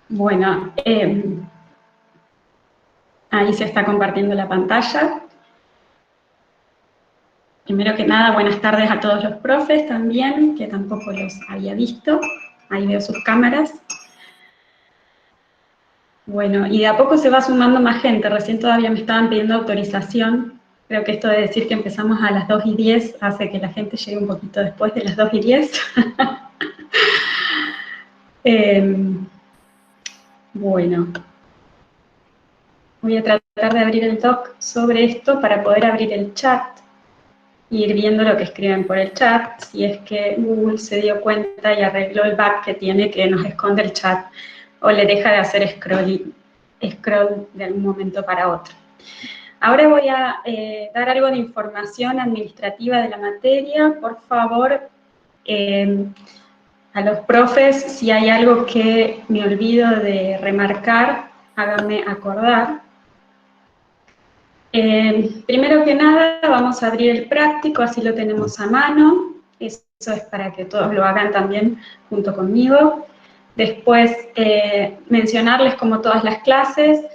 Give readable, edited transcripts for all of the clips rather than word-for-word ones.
Bueno, ahí se está compartiendo la pantalla. Primero que nada, buenas tardes a todos los profes también, que tampoco los había visto. Ahí veo sus cámaras. Bueno, y de a poco se va sumando más gente. Recién todavía me estaban pidiendo autorización. Creo que esto de decir que empezamos a las 2:10 hace que la gente llegue un poquito después de las 2:10. Bueno, voy a tratar de abrir el doc sobre esto para poder abrir el chat y ir viendo lo que escriben por el chat, si es que Google se dio cuenta y arregló el bug que tiene, que nos esconde el chat o le deja de hacer scroll de algún momento para otro. Ahora voy a dar algo de información administrativa de la materia. Por favor, a los profes, si hay algo que me olvido de remarcar, háganme acordar. Primero que nada, vamos a abrir el práctico, así lo tenemos a mano. Eso es para que todos lo hagan también junto conmigo. Después, mencionarles, como todas las clases,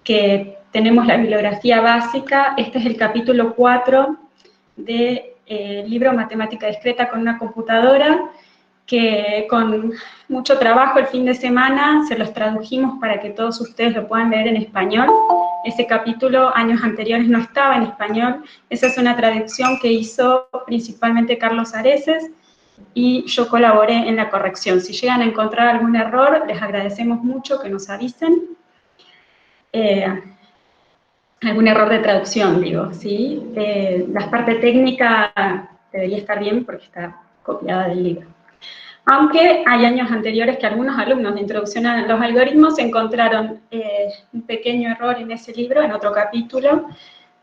que tenemos la bibliografía básica. Este es el capítulo 4 del libro Matemática Discreta con una computadora, que con mucho trabajo el fin de semana se los tradujimos para que todos ustedes lo puedan leer en español. Ese capítulo, años anteriores, no estaba en español. Esa es una traducción que hizo principalmente Carlos Areces, y yo colaboré en la corrección. Si llegan a encontrar algún error, les agradecemos mucho que nos avisen. Algún error de traducción, digo, ¿sí? La parte técnica debería estar bien porque está copiada del libro. Aunque hay años anteriores que algunos alumnos de Introducción a los Algoritmos encontraron un pequeño error en ese libro, en otro capítulo,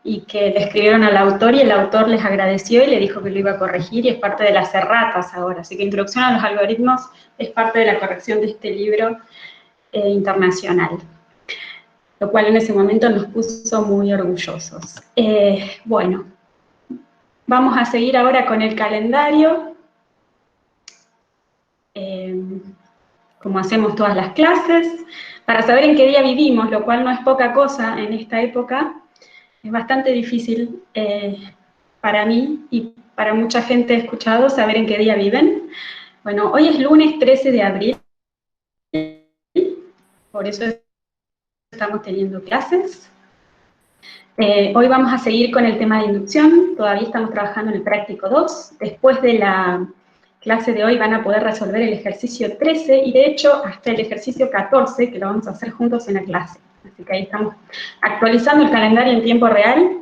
y que le escribieron al autor, y el autor les agradeció y le dijo que lo iba a corregir, y es parte de las erratas ahora. Así que Introducción a los Algoritmos es parte de la corrección de este libro internacional, lo cual en ese momento nos puso muy orgullosos. Bueno, vamos a seguir ahora con el calendario. Como hacemos todas las clases, para saber en qué día vivimos, lo cual no es poca cosa en esta época. Es bastante difícil para mí y para mucha gente he escuchado saber en qué día viven. Bueno, hoy es lunes 13 de abril, por eso estamos teniendo clases. Hoy vamos a seguir con el tema de inducción, todavía estamos trabajando en el práctico 2. Después de la clase de hoy van a poder resolver el ejercicio 13 y de hecho hasta el ejercicio 14, que lo vamos a hacer juntos en la clase. Así que ahí estamos actualizando el calendario en tiempo real,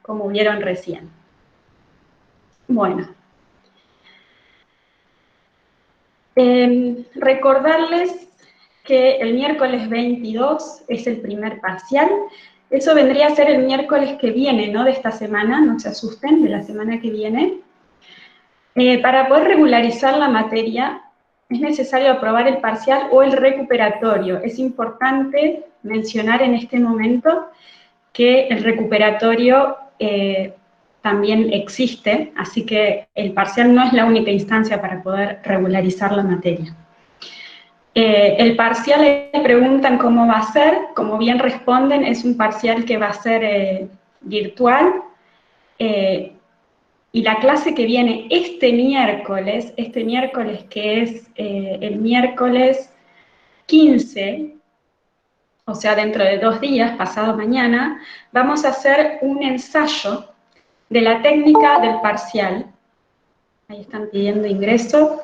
como vieron recién. Bueno. Recordarles que el miércoles 22 es el primer parcial. Eso vendría a ser el miércoles que viene, no de esta semana, no se asusten, de la semana que viene. Para poder regularizar la materia, es necesario aprobar el parcial o el recuperatorio. Es importante mencionar en este momento que el recuperatorio también existe, así que el parcial no es la única instancia para poder regularizar la materia. El parcial, le preguntan cómo va a ser, como bien responden, es un parcial que va a ser virtual, y la clase que viene este miércoles que es el miércoles 15, o sea, dentro de 2 días, pasado mañana, vamos a hacer un ensayo de la técnica del parcial. Ahí están pidiendo ingreso.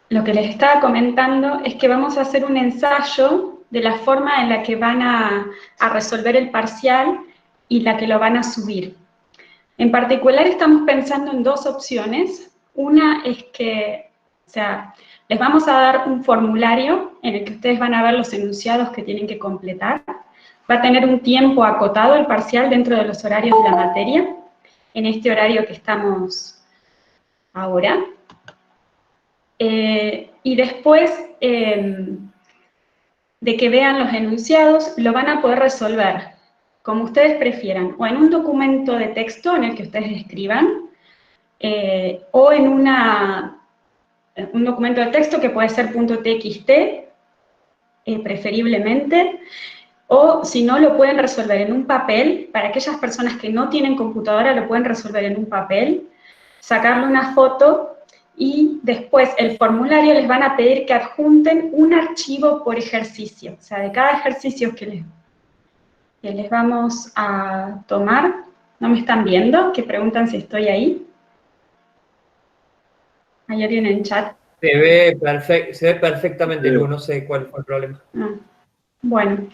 Lo que les estaba comentando es que vamos a hacer un ensayo de la forma en la que van a resolver el parcial y la que lo van a subir. En particular estamos pensando en 2 opciones. Una es que, o sea, les vamos a dar un formulario en el que ustedes van a ver los enunciados que tienen que completar. Va a tener un tiempo acotado el parcial dentro de los horarios de la materia, en este horario que estamos ahora. Y después de que vean los enunciados, lo van a poder resolver como ustedes prefieran, o en un documento de texto en el que ustedes escriban, o en una un documento de texto que puede ser .txt, preferiblemente, o si no, lo pueden resolver en un papel. Para aquellas personas que no tienen computadora, lo pueden resolver en un papel, sacarle una foto, y después el formulario les van a pedir que adjunten un archivo por ejercicio. O sea, de cada ejercicio que les vamos a tomar. ¿No me están viendo? Que preguntan si estoy ahí. ¿Hay alguien en chat? Se ve perfectamente, Lu, no sé cuál fue el problema. Bueno,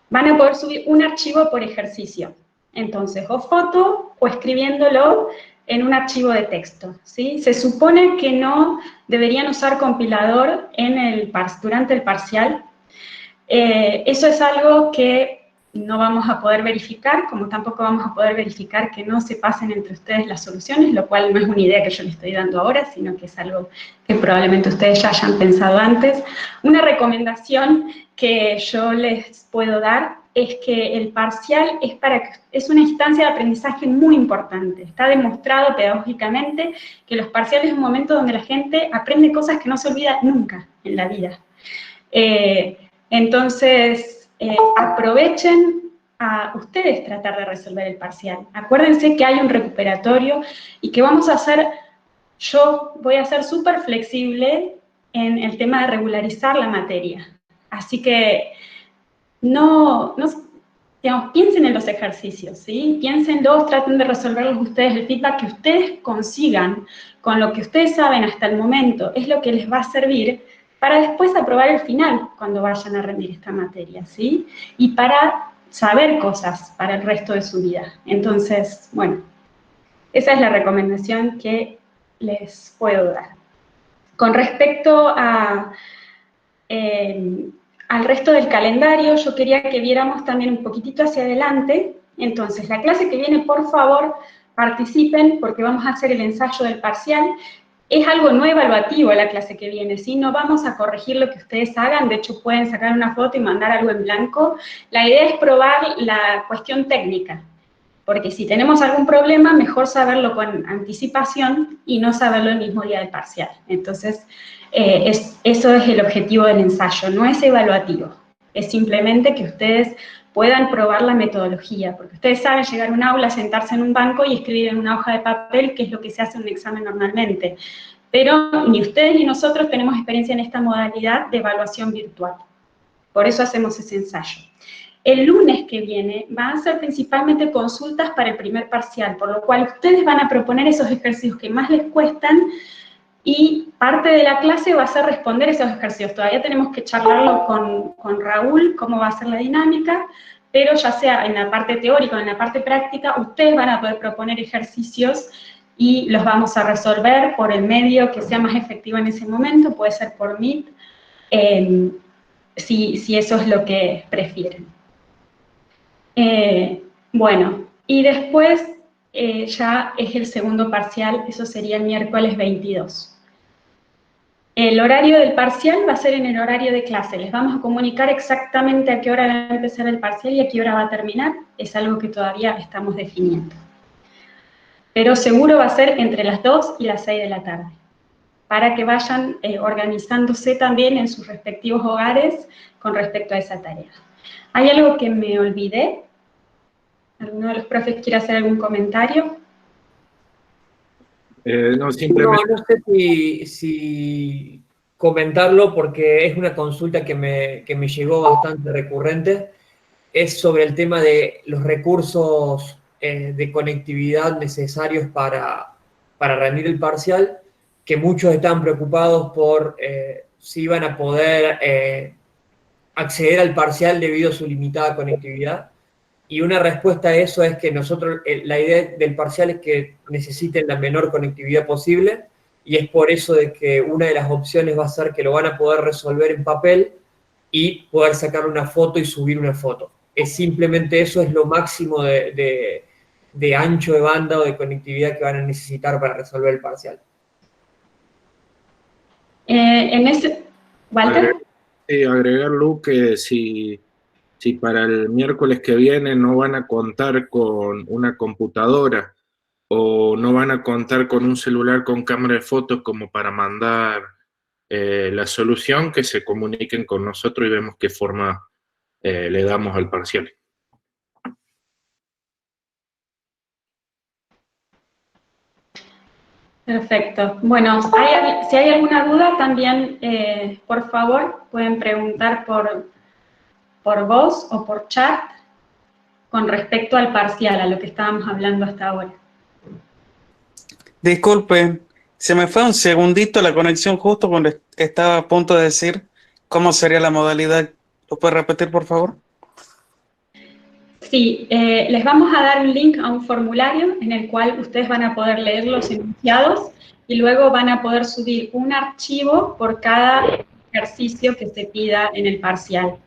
van a poder subir un archivo por ejercicio. Entonces, o foto o escribiéndolo en un archivo de texto, ¿sí? Se supone que no deberían usar compilador durante el parcial. Eso es algo que no vamos a poder verificar, como tampoco vamos a poder verificar que no se pasen entre ustedes las soluciones, lo cual no es una idea que yo les estoy dando ahora, sino que es algo que probablemente ustedes ya hayan pensado antes. Una recomendación que yo les puedo dar es que el parcial es una instancia de aprendizaje muy importante. Está demostrado pedagógicamente que los parciales es un momento donde la gente aprende cosas que no se olvida nunca en la vida. Entonces, aprovechen a ustedes tratar de resolver el parcial. Acuérdense que hay un recuperatorio y que yo voy a ser súper flexible en el tema de regularizar la materia. Así que digamos, piensen en los ejercicios, ¿sí? Piénsenlos, traten de resolverlos ustedes. El feedback que ustedes consigan con lo que ustedes saben hasta el momento es lo que les va a servir para después aprobar el final cuando vayan a rendir esta materia, ¿sí? Y para saber cosas para el resto de su vida. Entonces, bueno, esa es la recomendación que les puedo dar. Con respecto al resto del calendario, yo quería que viéramos también un poquitito hacia adelante. Entonces, la clase que viene, por favor, participen, porque vamos a hacer el ensayo del parcial. Es algo no evaluativo la clase que viene, ¿sí? No vamos a corregir lo que ustedes hagan, de hecho pueden sacar una foto y mandar algo en blanco. La idea es probar la cuestión técnica, porque si tenemos algún problema, mejor saberlo con anticipación y no saberlo el mismo día del parcial. Entonces, eso es el objetivo del ensayo, no es evaluativo, es simplemente que ustedes puedan probar la metodología, porque ustedes saben llegar a un aula, sentarse en un banco y escribir en una hoja de papel, que es lo que se hace en un examen normalmente. Pero ni ustedes ni nosotros tenemos experiencia en esta modalidad de evaluación virtual. Por eso hacemos ese ensayo. El lunes que viene van a ser principalmente consultas para el primer parcial, por lo cual ustedes van a proponer esos ejercicios que más les cuestan y parte de la clase va a ser responder esos ejercicios. Todavía tenemos que charlarlo con Raúl, cómo va a ser la dinámica, pero ya sea en la parte teórica o en la parte práctica, ustedes van a poder proponer ejercicios y los vamos a resolver por el medio que sea más efectivo en ese momento, puede ser por Meet, si eso es lo que prefieren. Bueno, y después ya es el segundo parcial, eso sería el miércoles 22. El horario del parcial va a ser en el horario de clase. Les vamos a comunicar exactamente a qué hora va a empezar el parcial y a qué hora va a terminar. Es algo que todavía estamos definiendo. Pero seguro va a ser entre las 2 y las 6 de la tarde, para que vayan organizándose también en sus respectivos hogares con respecto a esa tarea. ¿Hay algo que me olvidé? ¿Alguno de los profes quiere hacer algún comentario? No, simplemente... No sé si comentarlo porque es una consulta que me llegó bastante recurrente. Es sobre el tema de los recursos de conectividad necesarios para rendir el parcial, que muchos están preocupados por si iban a poder acceder al parcial debido a su limitada conectividad. Y una respuesta a eso es que nosotros, la idea del parcial es que necesiten la menor conectividad posible, y es por eso de que una de las opciones va a ser que lo van a poder resolver en papel y poder sacar una foto y subir una foto. Es simplemente eso, es lo máximo de ancho de banda o de conectividad que van a necesitar para resolver el parcial. ¿Walter? Agregar, Lu, que si para el miércoles que viene no van a contar con una computadora o no van a contar con un celular con cámara de fotos como para mandar la solución, que se comuniquen con nosotros y vemos qué forma le damos al parcial. Perfecto. Bueno, si hay alguna duda también, por favor, pueden preguntar por voz o por chat con respecto al parcial, a lo que estábamos hablando hasta ahora. Disculpe, se me fue un segundito la conexión justo cuando estaba a punto de decir cómo sería la modalidad. ¿Lo puede repetir, por favor? Sí, les vamos a dar un link a un formulario en el cual ustedes van a poder leer los enunciados y luego van a poder subir un archivo por cada ejercicio que se pida en el parcial.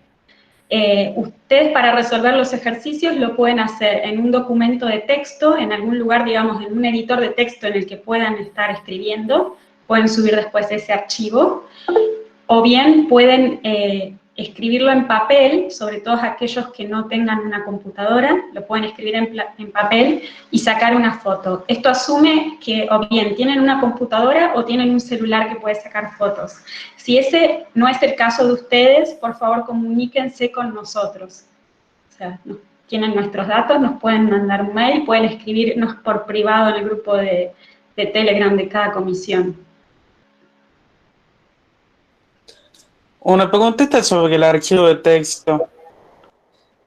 Ustedes para resolver los ejercicios lo pueden hacer en un documento de texto, en algún lugar, digamos, en un editor de texto en el que puedan estar escribiendo, pueden subir después ese archivo, o bien pueden escribirlo en papel, sobre todo aquellos que no tengan una computadora, lo pueden escribir en papel y sacar una foto. Esto asume que o bien tienen una computadora o tienen un celular que puede sacar fotos. Si ese no es el caso de ustedes, por favor comuníquense con nosotros. O sea, tienen nuestros datos, nos pueden mandar un mail, pueden escribirnos por privado en el grupo de Telegram de cada comisión. Una preguntita sobre el archivo de texto,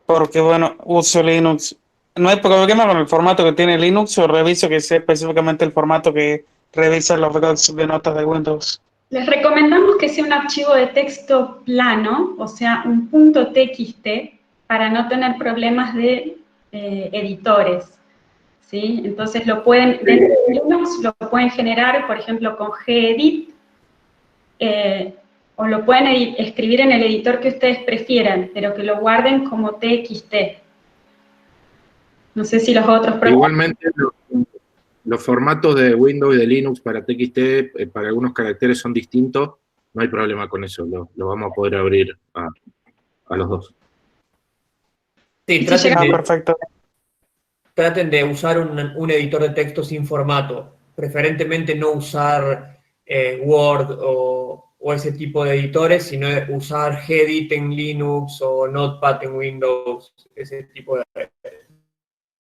porque bueno, uso Linux. ¿No hay problema con el formato que tiene Linux o reviso que sea específicamente el formato que revisa los blogs de notas de Windows? Les recomendamos que sea un archivo de texto plano, o sea, un .txt, para no tener problemas de editores, ¿sí? Entonces lo pueden, dentro de Linux lo pueden generar, por ejemplo, con gedit, o lo pueden escribir en el editor que ustedes prefieran, pero que lo guarden como txt. No sé si los otros... Igualmente, los formatos de Windows y de Linux para TXT, para algunos caracteres son distintos, no hay problema con eso, lo vamos a poder abrir a los dos. Sí, Perfecto. traten de usar un editor de texto sin formato, preferentemente no usar Word o ese tipo de editores, sino usar Gedit en Linux o Notepad en Windows, ese tipo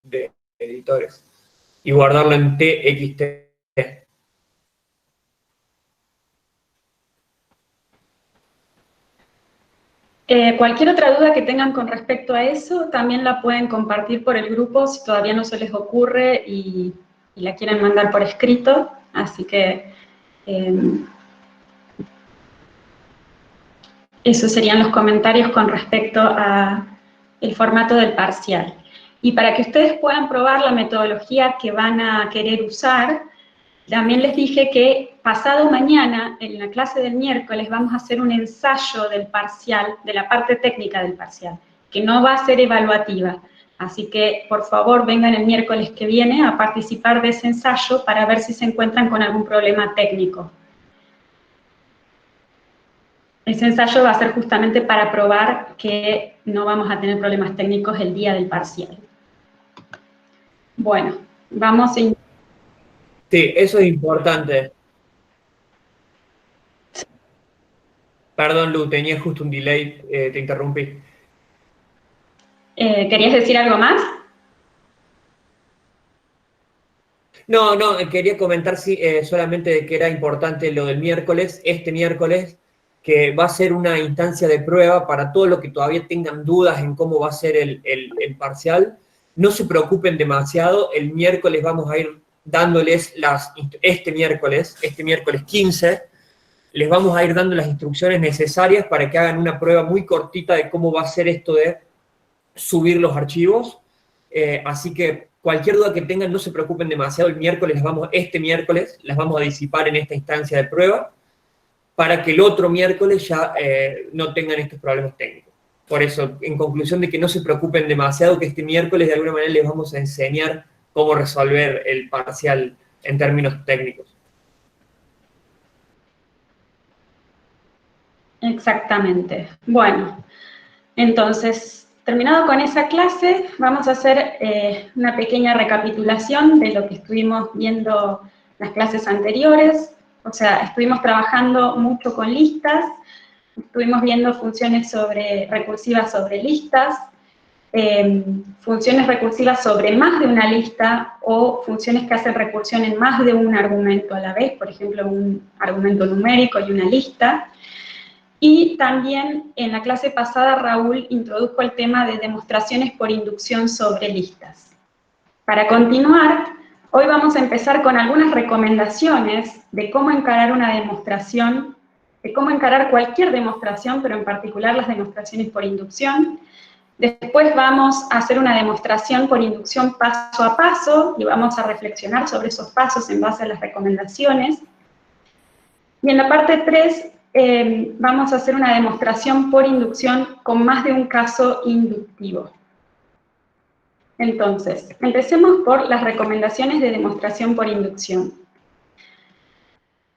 de editores, y guardarlo en TXT. Cualquier otra duda que tengan con respecto a eso, también la pueden compartir por el grupo si todavía no se les ocurre y la quieren mandar por escrito. Así que esos serían los comentarios con respecto a el formato del parcial. Y para que ustedes puedan probar la metodología que van a querer usar, también les dije que pasado mañana, en la clase del miércoles, vamos a hacer un ensayo del parcial, de la parte técnica del parcial, que no va a ser evaluativa. Así que, por favor, vengan el miércoles que viene a participar de ese ensayo para ver si se encuentran con algún problema técnico. Ese ensayo va a ser justamente para probar que no vamos a tener problemas técnicos el día del parcial. Bueno, vamos a... Sí, eso es importante. Perdón, Lu, tenía justo un delay, te interrumpí. ¿Querías decir algo más? No, quería comentar solamente de que era importante lo del miércoles, este miércoles, que va a ser una instancia de prueba para todos los que todavía tengan dudas en cómo va a ser el parcial. No se preocupen demasiado, el miércoles vamos a ir dándoles este miércoles 15, les vamos a ir dando las instrucciones necesarias para que hagan una prueba muy cortita de cómo va a ser esto de subir los archivos. Así que cualquier duda que tengan, no se preocupen demasiado. Este miércoles las vamos a disipar en esta instancia de prueba para que el otro miércoles ya no tengan estos problemas técnicos. Por eso, en conclusión de que no se preocupen demasiado, que este miércoles de alguna manera les vamos a enseñar cómo resolver el parcial en términos técnicos. Exactamente. Bueno, entonces, terminado con esa clase, vamos a hacer una pequeña recapitulación de lo que estuvimos viendo las clases anteriores. O sea, estuvimos trabajando mucho con listas, estuvimos viendo funciones recursivas sobre listas, funciones recursivas sobre más de una lista o funciones que hacen recursión en más de un argumento a la vez, por ejemplo, un argumento numérico y una lista. Y también en la clase pasada Raúl introdujo el tema de demostraciones por inducción sobre listas. Para continuar, hoy vamos a empezar con algunas recomendaciones de cómo encarar una demostración, de cómo encarar cualquier demostración, pero en particular las demostraciones por inducción. Después vamos a hacer una demostración por inducción paso a paso y vamos a reflexionar sobre esos pasos en base a las recomendaciones. Y en la parte 3 vamos a hacer una demostración por inducción con más de un caso inductivo. Entonces, empecemos por las recomendaciones de demostración por inducción.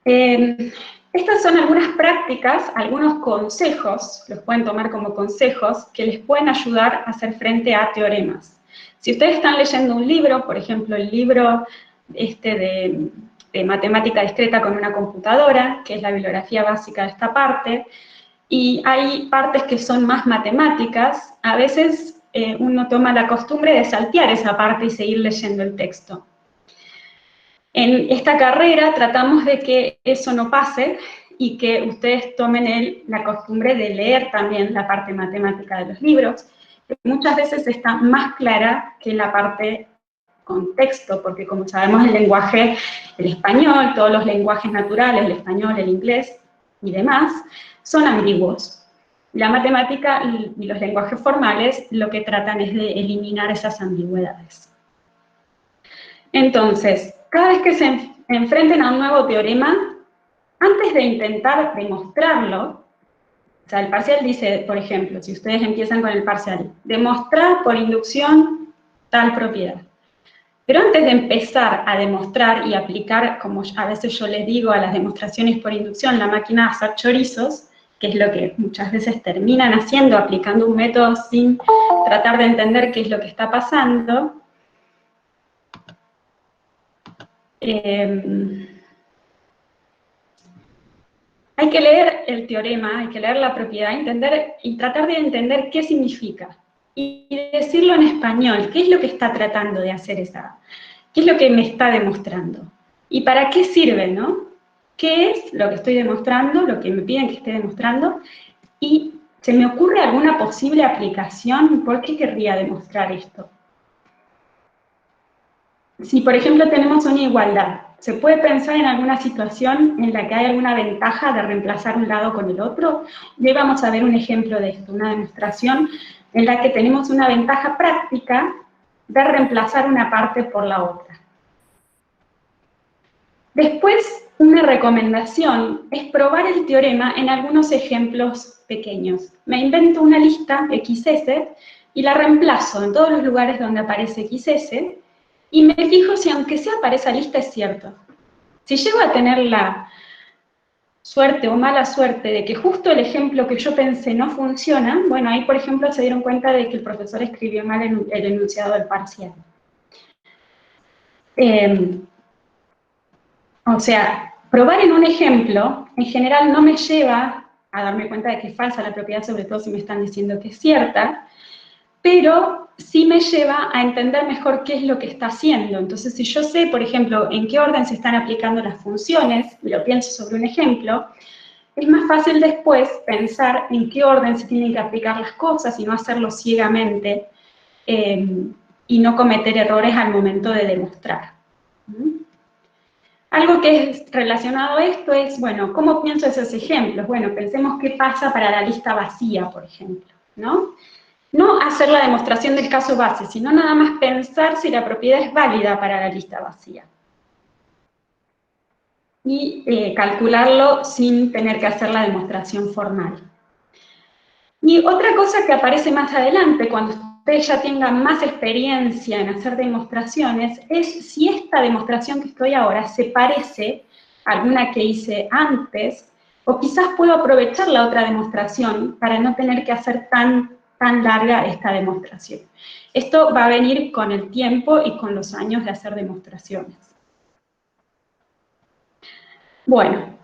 Estas son algunas prácticas, algunos consejos, los pueden tomar como consejos, que les pueden ayudar a hacer frente a teoremas. Si ustedes están leyendo un libro, por ejemplo, el libro de matemática discreta con una computadora, que es la bibliografía básica de esta parte, y hay partes que son más matemáticas, a veces uno toma la costumbre de saltear esa parte y seguir leyendo el texto. En esta carrera tratamos de que eso no pase y que ustedes tomen la costumbre de leer también la parte matemática de los libros, que muchas veces está más clara que la parte con texto, porque como sabemos el lenguaje, el español, todos los lenguajes naturales, el español, el inglés y demás, son ambiguos. La matemática y los lenguajes formales lo que tratan es de eliminar esas ambigüedades. Entonces, cada vez que se enfrenten a un nuevo teorema, antes de intentar demostrarlo, o sea, el parcial dice, por ejemplo, si ustedes empiezan con el parcial, demostrar por inducción tal propiedad. Pero antes de empezar a demostrar y aplicar, como a veces yo les digo a las demostraciones por inducción, la máquina de hacer chorizos, que es lo que muchas veces terminan haciendo, aplicando un método sin tratar de entender qué es lo que está pasando, hay que leer el teorema, hay que leer la propiedad, entender y tratar de entender qué significa. Y decirlo en español, qué es lo que está tratando de hacer qué es lo que me está demostrando. ¿Y para qué sirve, no? ¿Qué es lo que estoy demostrando, lo que me piden que esté demostrando? Y ¿se me ocurre alguna posible aplicación? ¿Por qué querría demostrar esto? Si, por ejemplo, tenemos una igualdad, ¿se puede pensar en alguna situación en la que hay alguna ventaja de reemplazar un lado con el otro? Y hoy vamos a ver un ejemplo de esto, una demostración en la que tenemos una ventaja práctica de reemplazar una parte por la otra. Después, una recomendación es probar el teorema en algunos ejemplos pequeños. Me invento una lista XS y la reemplazo en todos los lugares donde aparece XS, y me fijo si aunque sea para esa lista es cierto. Si llego a tener la suerte o mala suerte de que justo el ejemplo que yo pensé no funciona, bueno, ahí por ejemplo se dieron cuenta de que el profesor escribió mal el enunciado del parcial. O sea, probar en un ejemplo, en general no me lleva a darme cuenta de que es falsa la propiedad, sobre todo si me están diciendo que es cierta, pero sí me lleva a entender mejor qué es lo que está haciendo. Entonces, si yo sé, por ejemplo, en qué orden se están aplicando las funciones, y lo pienso sobre un ejemplo, es más fácil después pensar en qué orden se tienen que aplicar las cosas y no hacerlo ciegamente y no cometer errores al momento de demostrar. Algo que es relacionado a esto es, bueno, ¿cómo pienso esos ejemplos? Bueno, pensemos qué pasa para la lista vacía, por ejemplo, ¿no? No hacer la demostración del caso base, sino nada más pensar si la propiedad es válida para la lista vacía. Y calcularlo sin tener que hacer la demostración formal. Y otra cosa que aparece más adelante, cuando ustedes ya tengan más experiencia en hacer demostraciones, es si esta demostración que estoy ahora se parece a alguna que hice antes, o quizás puedo aprovechar la otra demostración para no tener que hacer tan tan larga esta demostración. Esto va a venir con el tiempo y con los años de hacer demostraciones. Bueno,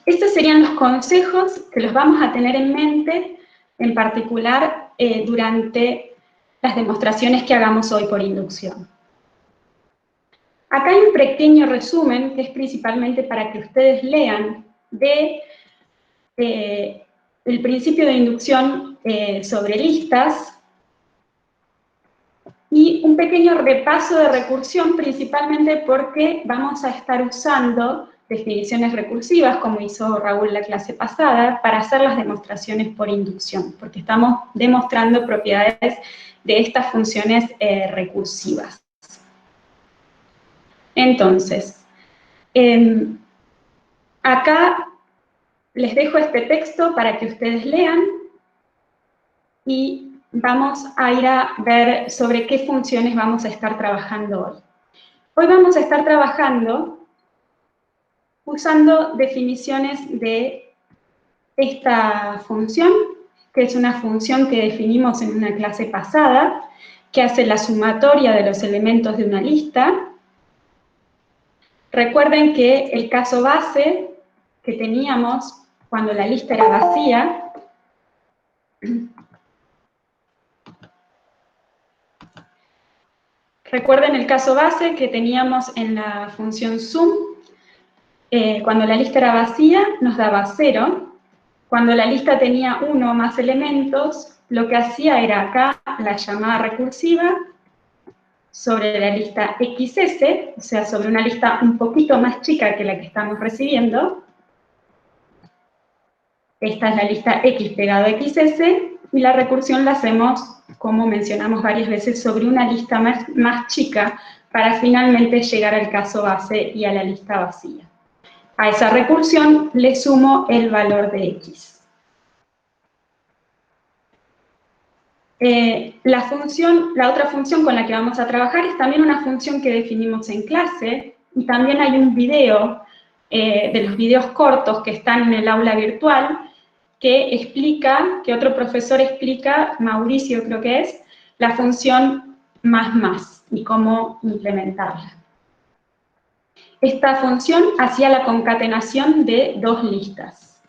estos serían los consejos que los vamos a tener en mente, en particular durante las demostraciones que hagamos hoy por inducción. Acá hay un pequeño resumen que es principalmente para que ustedes lean de el principio de inducción sobre listas y un pequeño repaso de recursión, principalmente porque vamos a estar usando definiciones recursivas, como hizo Raúl la clase pasada, para hacer las demostraciones por inducción, porque estamos demostrando propiedades de estas funciones recursivas. Entonces, acá les dejo este texto para que ustedes lean y vamos a ir a ver sobre qué funciones vamos a estar trabajando hoy. Hoy vamos a estar trabajando usando definiciones de esta función, que es una función que definimos en una clase pasada, que hace la sumatoria de los elementos de una lista. Recuerden que el caso base que teníamos cuando la lista era vacía, recuerden el caso base que teníamos en la función sum, cuando la lista era vacía nos daba 0, cuando la lista tenía 1 o más elementos, lo que hacía era acá la llamada recursiva sobre la lista XS, o sea, sobre una lista un poquito más chica que la que estamos recibiendo. Esta es la lista X pegado a XS, y la recursión la hacemos, como mencionamos varias veces, sobre una lista más chica, para finalmente llegar al caso base y a la lista vacía. A esa recursión le sumo el valor de X. La otra función con la que vamos a trabajar es también una función que definimos en clase, y también hay un video, de los videos cortos que están en el aula virtual, que otro profesor explica, Mauricio creo que es, la función más y cómo implementarla. Esta función hacía la concatenación de dos listas.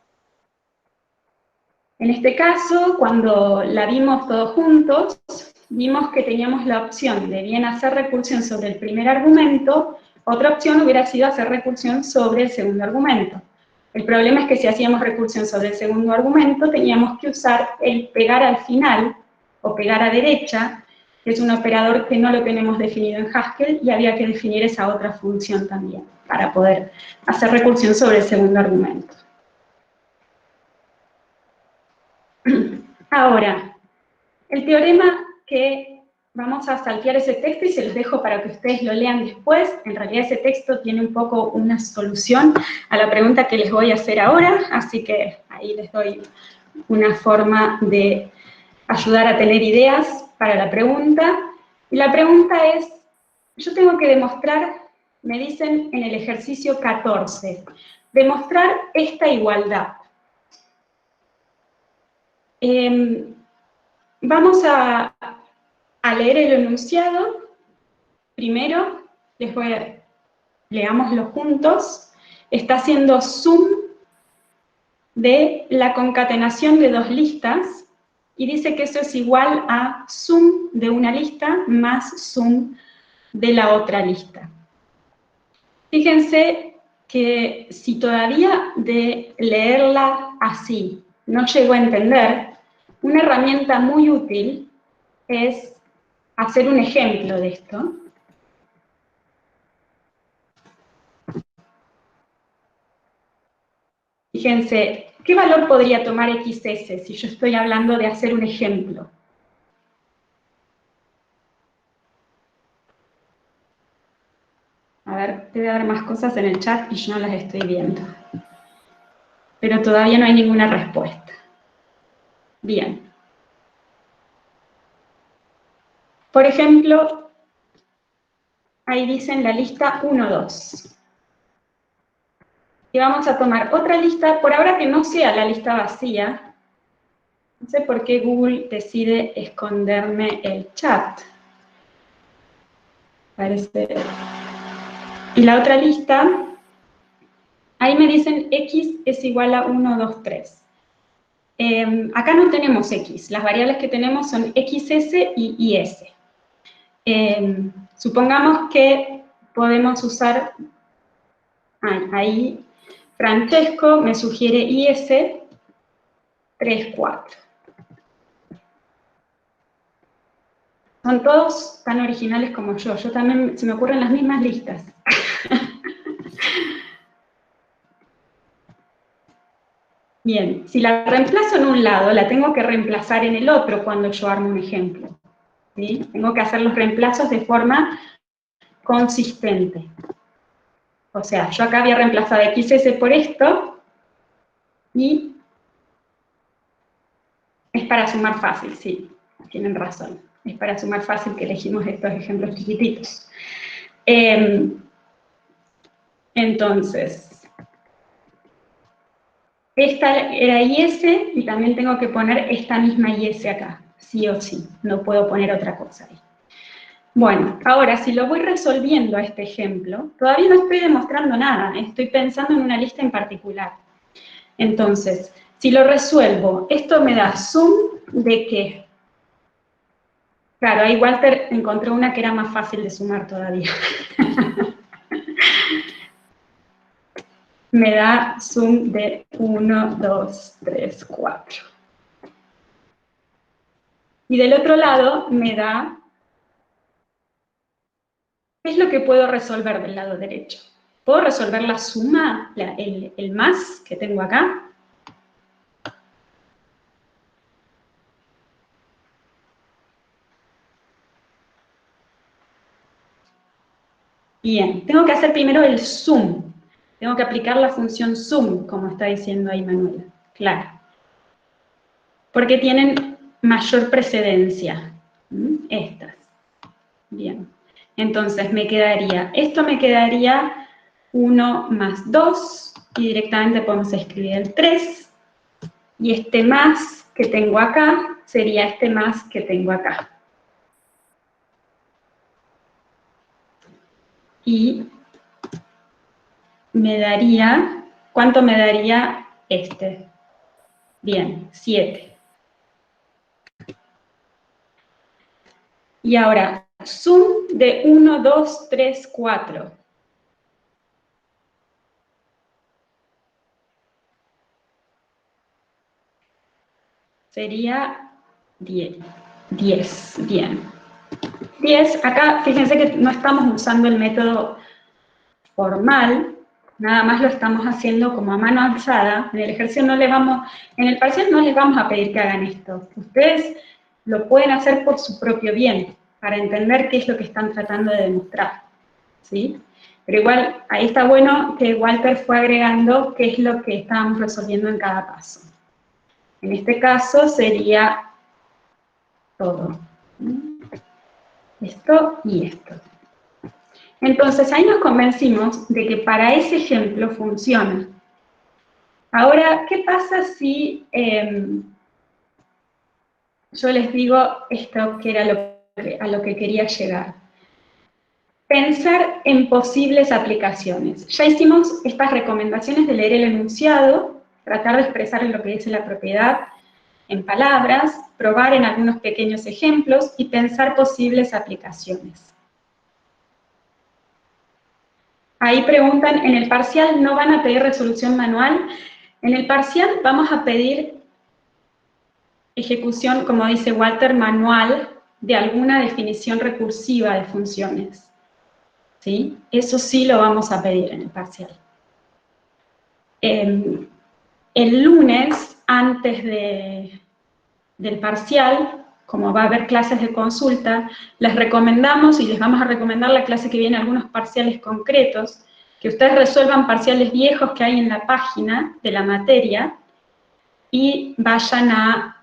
En este caso, cuando la vimos todos juntos, vimos que teníamos la opción de bien hacer recursión sobre el primer argumento, otra opción hubiera sido hacer recursión sobre el segundo argumento. El problema es que si hacíamos recursión sobre el segundo argumento, teníamos que usar el pegar al final, o pegar a derecha, que es un operador que no lo tenemos definido en Haskell, y había que definir esa otra función también, para poder hacer recursión sobre el segundo argumento. Ahora, el teorema que vamos a saltear ese texto y se los dejo para que ustedes lo lean después. En realidad ese texto tiene un poco una solución a la pregunta que les voy a hacer ahora, así que ahí les doy una forma de ayudar a tener ideas para la pregunta. Y la pregunta es, yo tengo que demostrar, me dicen en el ejercicio 14, demostrar esta igualdad. Vamos a leer el enunciado. Primero, leámoslo juntos. Está haciendo sum de la concatenación de dos listas, y dice que eso es igual a sum de una lista más sum de la otra lista. Fíjense que si todavía de leerla así no llegó a entender, una herramienta muy útil es hacer un ejemplo de esto. Fíjense, ¿qué valor podría tomar XS si yo estoy hablando de hacer un ejemplo? A ver, debe haber más cosas en el chat y yo no las estoy viendo. Pero todavía no hay ninguna respuesta. Bien. Por ejemplo, ahí dicen la lista 1, 2. Y vamos a tomar otra lista, por ahora que no sea la lista vacía, No sé por qué Google decide esconderme el chat. Parece. Y la otra lista, ahí me dicen x es igual a 1, 2, 3. Acá no tenemos x, las variables que tenemos son xs y is. Supongamos que podemos usar, ahí Francesco me sugiere is 3, 4. Son todos tan originales como yo también se me ocurren las mismas listas. Bien, si la reemplazo en un lado, la tengo que reemplazar en el otro cuando yo armo un ejemplo. ¿Sí? Tengo que hacer los reemplazos de forma consistente. O sea, yo acá había reemplazado xs por esto, y es para sumar fácil, sí, tienen razón. Es para sumar fácil que elegimos estos ejemplos chiquititos. Entonces, esta era IS y también tengo que poner esta misma IS acá, sí o sí, no puedo poner otra cosa ahí. Bueno, ahora si lo voy resolviendo a este ejemplo, todavía no estoy demostrando nada, estoy pensando en una lista en particular. Entonces, si lo resuelvo, esto me da sum de ¿qué? Claro, ahí Walter encontró una que era más fácil de sumar todavía. Me da sum de 1, 2, 3, 4. Y del otro lado me da, ¿qué es lo que puedo resolver del lado derecho? ¿Puedo resolver la suma, el más que tengo acá? Bien, tengo que hacer primero el sum. Tengo que aplicar la función sum, como está diciendo ahí Manuela. Claro. Porque tienen mayor precedencia. Estas. Bien. Entonces me quedaría, esto me quedaría 1 más 2, y directamente podemos escribir el 3. Y este más que tengo acá sería este más que tengo acá. Y me daría, ¿cuánto me daría este? Bien, 7. Y ahora, sum de 1, 2, 3, 4. Sería 10. 10, bien. 10, acá fíjense que no estamos usando el método formal, nada más lo estamos haciendo como a mano alzada. En el ejercicio no les vamos, en el parcial no les vamos a pedir que hagan esto. Ustedes lo pueden hacer por su propio bien, para entender qué es lo que están tratando de demostrar, ¿sí? Pero igual, ahí está bueno que Walter fue agregando qué es lo que estábamos resolviendo en cada paso. En este caso sería todo. Esto y esto. Entonces, ahí nos convencimos de que para ese ejemplo funciona. Ahora, ¿qué pasa si yo les digo esto que era a lo que quería llegar? Pensar en posibles aplicaciones. Ya hicimos estas recomendaciones de leer el enunciado, tratar de expresar lo que dice la propiedad en palabras, probar en algunos pequeños ejemplos y pensar posibles aplicaciones. Ahí preguntan, ¿en el parcial no van a pedir resolución manual? En el parcial vamos a pedir ejecución, como dice Walter, manual de alguna definición recursiva de funciones. ¿Sí? Eso sí lo vamos a pedir en el parcial. El lunes, antes del parcial, como va a haber clases de consulta, les recomendamos, y les vamos a recomendar la clase que viene, algunos parciales concretos, que ustedes resuelvan parciales viejos que hay en la página de la materia, y vayan a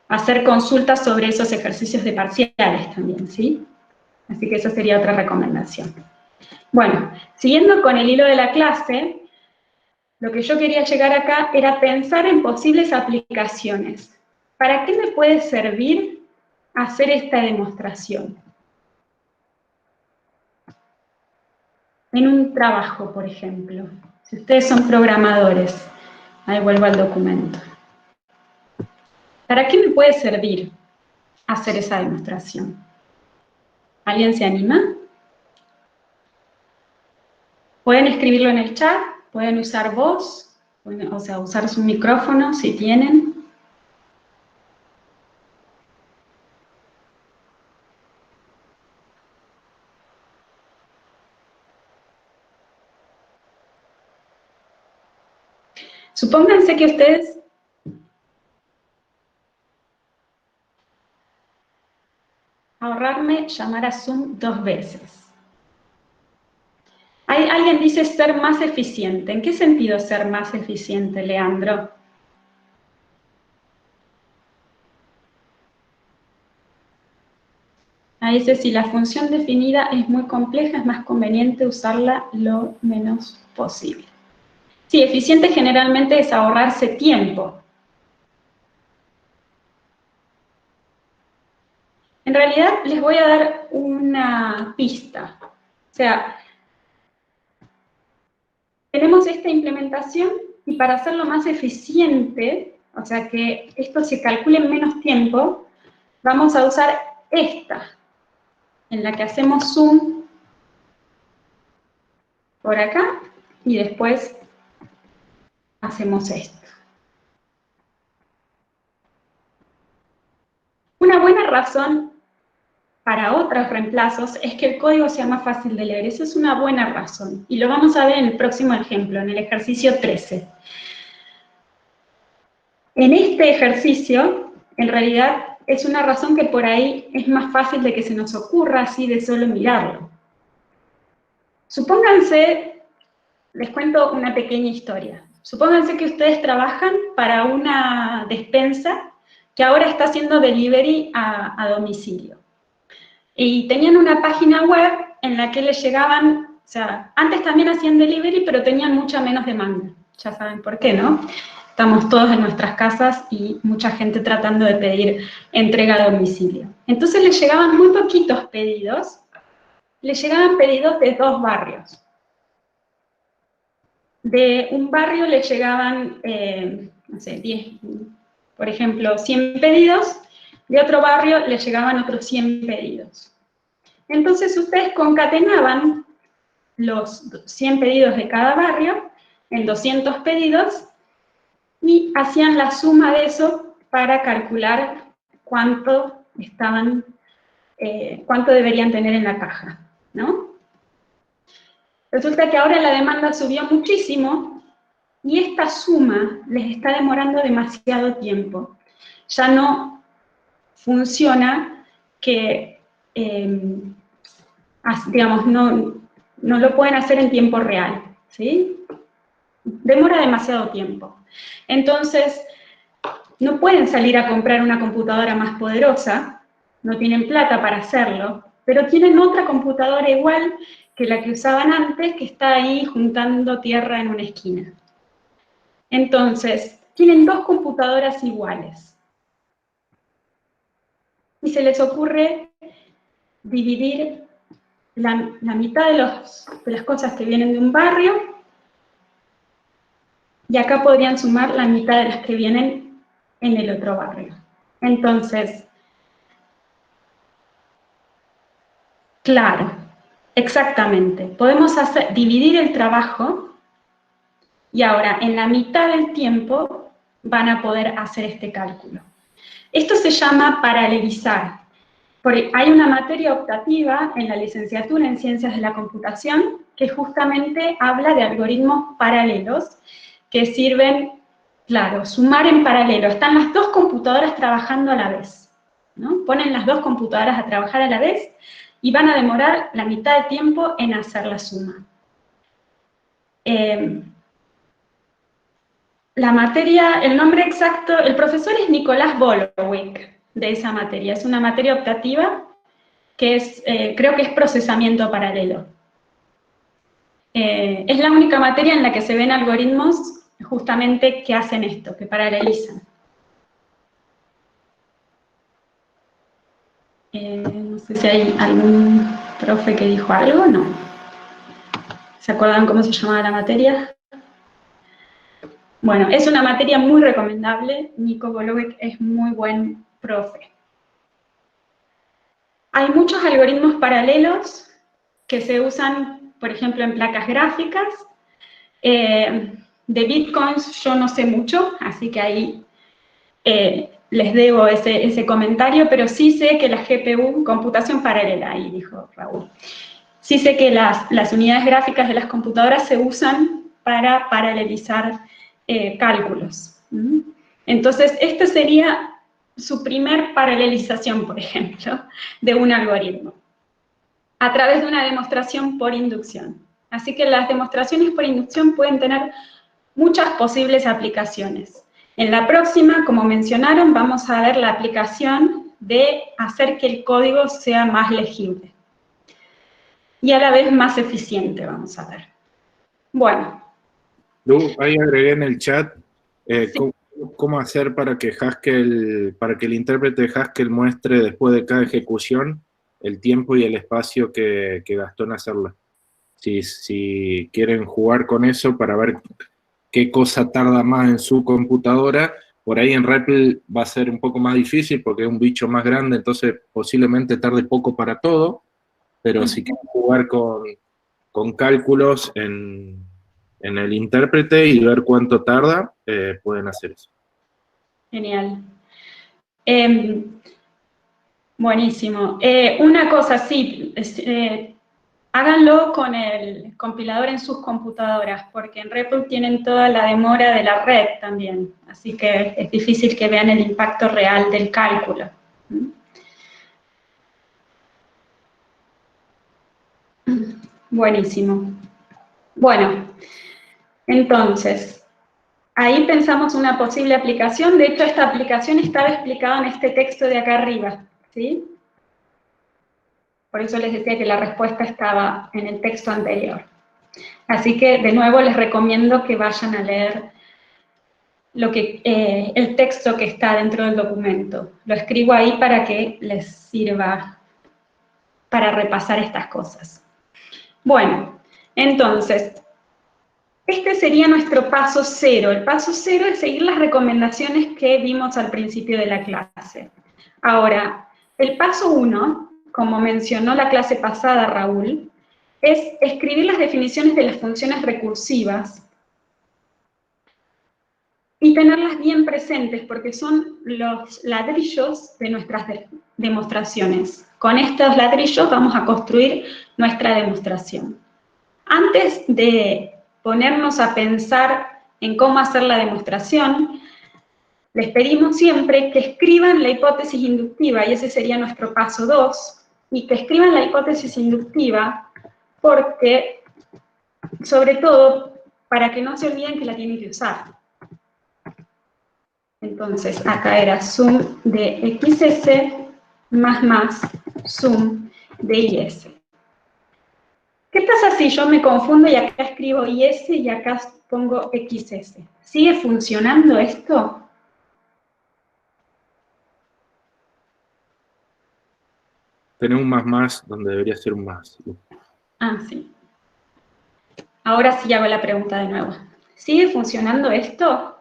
hacer consultas sobre esos ejercicios de parciales también, ¿sí? Así que esa sería otra recomendación. Bueno, siguiendo con el hilo de la clase, lo que yo quería llegar acá era pensar en posibles aplicaciones. ¿Para qué me puede servir hacer esta demostración? En un trabajo, por ejemplo. Si ustedes son programadores, ahí vuelvo al documento. ¿Para qué me puede servir hacer esa demostración? ¿Alguien se anima? Pueden escribirlo en el chat, pueden usar voz, o sea, usar su micrófono si tienen. Supónganse que ustedes ahorrarme llamar a Zoom 2 veces. Alguien dice ser más eficiente. ¿En qué sentido ser más eficiente, Leandro? Ahí dice, si la función definida es muy compleja, es más conveniente usarla lo menos posible. Sí, eficiente generalmente es ahorrarse tiempo. En realidad, les voy a dar una pista. O sea, tenemos esta implementación y para hacerlo más eficiente, o sea, que esto se calcule en menos tiempo, vamos a usar esta, en la que hacemos zoom por acá y después hacemos esto. Una buena razón para otros reemplazos es que el código sea más fácil de leer. Esa es una buena razón. Y lo vamos a ver en el próximo ejemplo, en el ejercicio 13. En este ejercicio, en realidad, es una razón que por ahí es más fácil de que se nos ocurra así de solo mirarlo. Supónganse, les cuento una pequeña historia. Supónganse que ustedes trabajan para una despensa que ahora está haciendo delivery a domicilio. Y tenían una página web en la que les llegaban, o sea, antes también hacían delivery, pero tenían mucha menos demanda. Ya saben por qué, ¿no? Estamos todos en nuestras casas y mucha gente tratando de pedir entrega a domicilio. Entonces les llegaban muy poquitos pedidos, les llegaban pedidos de 2 barrios. De un barrio les llegaban, no sé, 10, por ejemplo, 100 pedidos, de otro barrio les llegaban otros 100 pedidos. Entonces ustedes concatenaban los 100 pedidos de cada barrio en 200 pedidos y hacían la suma de eso para calcular cuánto deberían tener en la caja, ¿no? Resulta que ahora la demanda subió muchísimo y esta suma les está demorando demasiado tiempo. Ya no funciona que, digamos, no lo pueden hacer en tiempo real, ¿sí? Demora demasiado tiempo. Entonces, no pueden salir a comprar una computadora más poderosa, no tienen plata para hacerlo, pero tienen otra computadora igual que la que usaban antes, que está ahí juntando tierra en una esquina. Entonces, tienen 2 computadoras iguales. Y se les ocurre dividir la mitad de las cosas que vienen de un barrio, y acá podrían sumar la mitad de las que vienen en el otro barrio. Entonces, claro, exactamente. Podemos dividir el trabajo y ahora en la mitad del tiempo van a poder hacer este cálculo. Esto se llama paralelizar. Porque hay una materia optativa en la licenciatura en Ciencias de la Computación que justamente habla de algoritmos paralelos que sirven, claro, sumar en paralelo. Están las 2 computadoras trabajando a la vez, ¿no? Ponen las 2 computadoras a trabajar a la vez y van a demorar la mitad de tiempo en hacer la suma. La materia, el nombre exacto, el profesor es Nicolás Bolowick de esa materia. Es una materia optativa que es, creo que es procesamiento paralelo. es la única materia en la que se ven algoritmos justamente que hacen esto, que paralelizan. No sé si hay algún profe que dijo algo, no. ¿Se acuerdan cómo se llamaba la materia? Bueno, es una materia muy recomendable. Nico Golovic es muy buen profe. Hay muchos algoritmos paralelos que se usan, por ejemplo, en placas gráficas. De bitcoins yo no sé mucho, así que ahí les debo ese comentario, pero sí sé que la GPU, computación paralela, ahí dijo Raúl. Sí sé que las unidades gráficas de las computadoras se usan para paralelizar cálculos. Entonces, esto sería su primer paralelización, por ejemplo, de un algoritmo, a través de una demostración por inducción. Así que las demostraciones por inducción pueden tener muchas posibles aplicaciones. En la próxima, como mencionaron, vamos a ver la aplicación de hacer que el código sea más legible. Y a la vez más eficiente, vamos a ver. Bueno. Lu, ahí agregué en el chat Sí. cómo hacer para que el intérprete de Haskell muestre después de cada ejecución el tiempo y el espacio que gastó en hacerla. Si quieren jugar con eso para ver qué cosa tarda más en su computadora, por ahí en REPL va a ser un poco más difícil porque es un bicho más grande, entonces posiblemente tarde poco para todo, pero si quieren jugar con cálculos en el intérprete y ver cuánto tarda, pueden hacer eso. Genial. Buenísimo. Una cosa, sí, háganlo con el compilador en sus computadoras, porque en REPL tienen toda la demora de la red también, así que es difícil que vean el impacto real del cálculo. Buenísimo. Bueno, entonces, ahí pensamos una posible aplicación. De hecho, esta aplicación estaba explicada en este texto de acá arriba, ¿sí? Por eso les decía que la respuesta estaba en el texto anterior. Así que, de nuevo, les recomiendo que vayan a leer el texto que está dentro del documento. Lo escribo ahí para que les sirva para repasar estas cosas. Bueno, entonces, este sería nuestro paso 0. El paso 0 es seguir las recomendaciones que vimos al principio de la clase. Ahora, el paso 1, como mencionó la clase pasada Raúl, es escribir las definiciones de las funciones recursivas y tenerlas bien presentes, porque son los ladrillos de nuestras demostraciones. Con estos ladrillos vamos a construir nuestra demostración. Antes de ponernos a pensar en cómo hacer la demostración, les pedimos siempre que escriban la hipótesis inductiva, y ese sería nuestro paso 2, y que escriban la hipótesis inductiva porque, sobre todo, para que no se olviden que la tienen que usar. Entonces, acá era sum de XS más sum de IS. ¿Qué pasa si yo me confundo y acá escribo IS y acá pongo XS? ¿Sigue funcionando esto? Tenés un más donde debería ser un más. Ah, sí. Ahora sí hago la pregunta de nuevo. ¿Sigue funcionando esto?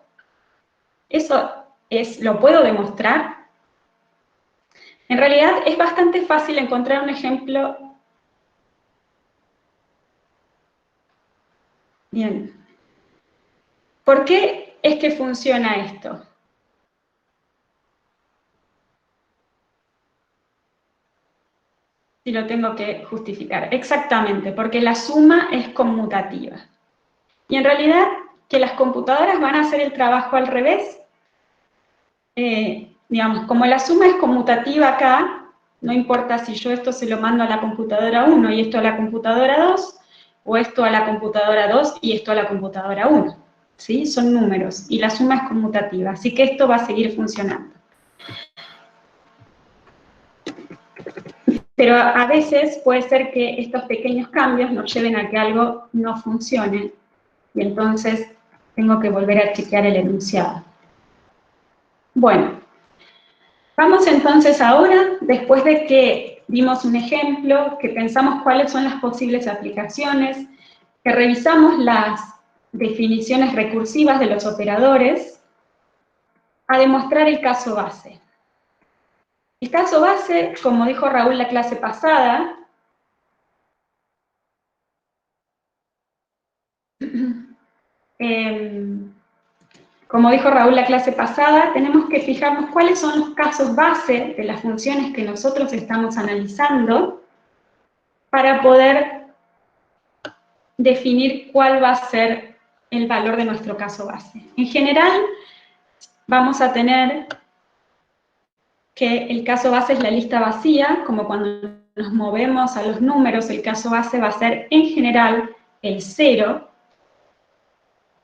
¿Lo puedo demostrar? En realidad es bastante fácil encontrar un ejemplo. Bien. ¿Por qué es que funciona esto? Si lo tengo que justificar. Exactamente, porque la suma es conmutativa. Y en realidad, que las computadoras van a hacer el trabajo al revés, digamos, como la suma es conmutativa acá, no importa si yo esto se lo mando a la computadora 1 y esto a la computadora 2, o esto a la computadora 2 y esto a la computadora 1. ¿Sí? Son números, y la suma es conmutativa, así que esto va a seguir funcionando. Pero a veces puede ser que estos pequeños cambios nos lleven a que algo no funcione, y entonces tengo que volver a chequear el enunciado. Bueno, vamos entonces ahora, después de que dimos un ejemplo, que pensamos cuáles son las posibles aplicaciones, que revisamos las definiciones recursivas de los operadores, a demostrar el caso base. El caso base, como dijo Raúl la clase pasada, tenemos que fijarnos cuáles son los casos base de las funciones que nosotros estamos analizando para poder definir cuál va a ser el valor de nuestro caso base. En general, vamos a tener que el caso base es la lista vacía, como cuando nos movemos a los números, el caso base va a ser en general el 0.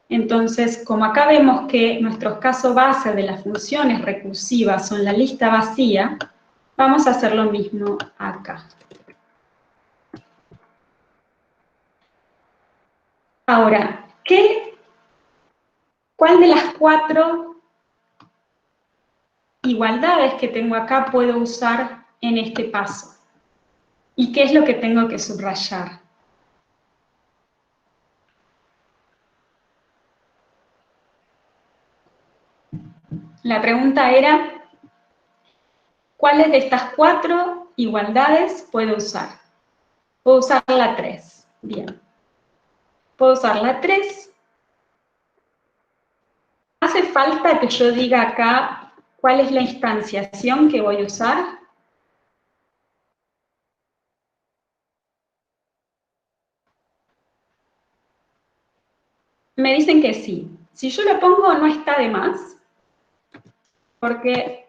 Entonces, como acá vemos que nuestros casos base de las funciones recursivas son la lista vacía, vamos a hacer lo mismo acá. Ahora, ¿cuál de las 4 igualdades que tengo acá puedo usar en este paso? ¿Y qué es lo que tengo que subrayar? La pregunta era, ¿cuáles de estas 4 igualdades puedo usar? Puedo usar la 3. Bien. Puedo usar la 3. ¿Hace falta que yo diga acá cuál es la instanciación que voy a usar? Me dicen que sí. Si yo lo pongo, no está de más, porque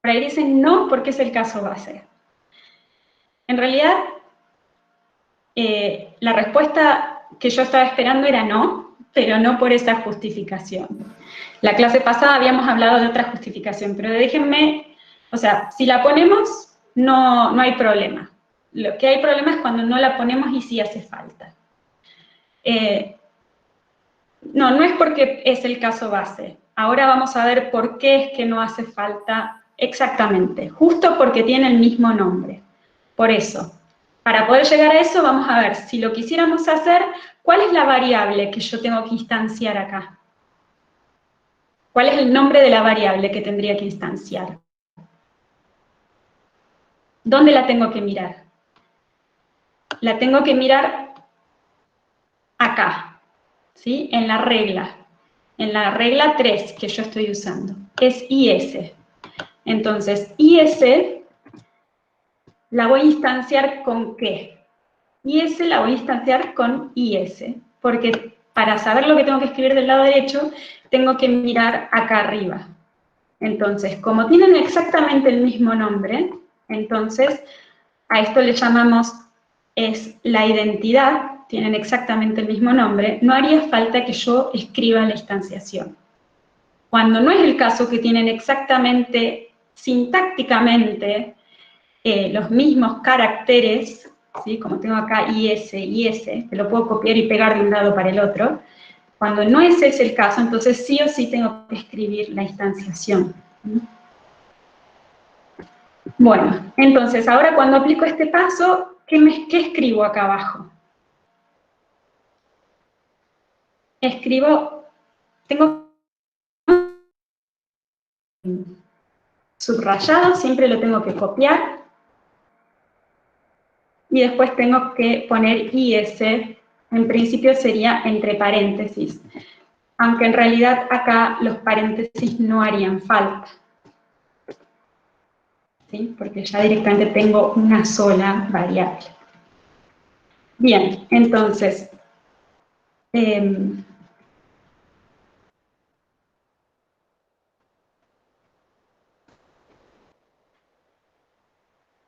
por ahí dicen no, porque es el caso base. En realidad, la respuesta que yo estaba esperando era no, pero no por esa justificación. La clase pasada habíamos hablado de otra justificación, pero déjenme, o sea, si la ponemos, no hay problema. Lo que hay problema es cuando no la ponemos y sí hace falta. No es porque es el caso base. Ahora vamos a ver por qué es que no hace falta exactamente, justo porque tiene el mismo nombre. Por eso, para poder llegar a eso, vamos a ver, si lo quisiéramos hacer, ¿cuál es la variable que yo tengo que instanciar acá? ¿Cuál es el nombre de la variable que tendría que instanciar? ¿Dónde la tengo que mirar? La tengo que mirar acá, ¿sí? En la regla 3 que yo estoy usando, es IS. Entonces, IS la voy a instanciar ¿con qué? IS la voy a instanciar con IS, porque para saber lo que tengo que escribir del lado derecho, tengo que mirar acá arriba. Entonces, como tienen exactamente el mismo nombre, entonces a esto le llamamos, es la identidad, tienen exactamente el mismo nombre, no haría falta que yo escriba la instanciación. Cuando no es el caso que tienen exactamente, sintácticamente, los mismos caracteres, ¿sí? Como tengo acá IS, que lo puedo copiar y pegar de un lado para el otro, cuando no ese es el caso, entonces sí o sí tengo que escribir la instanciación. Bueno, entonces ahora cuando aplico este paso, ¿qué escribo acá abajo? Tengo subrayado, siempre lo tengo que copiar, y después tengo que poner IS, en principio sería entre paréntesis, aunque en realidad acá los paréntesis no harían falta, ¿sí? Porque ya directamente tengo una sola variable. Bien, entonces,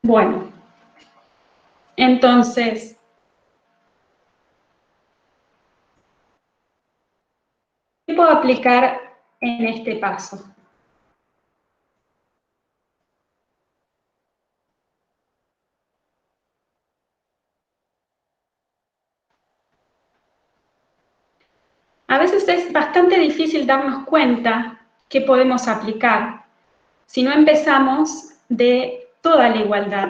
bueno, entonces, ¿qué puedo aplicar en este paso? a veces es bastante difícil darnos cuenta qué podemos aplicar si no empezamos de toda la igualdad.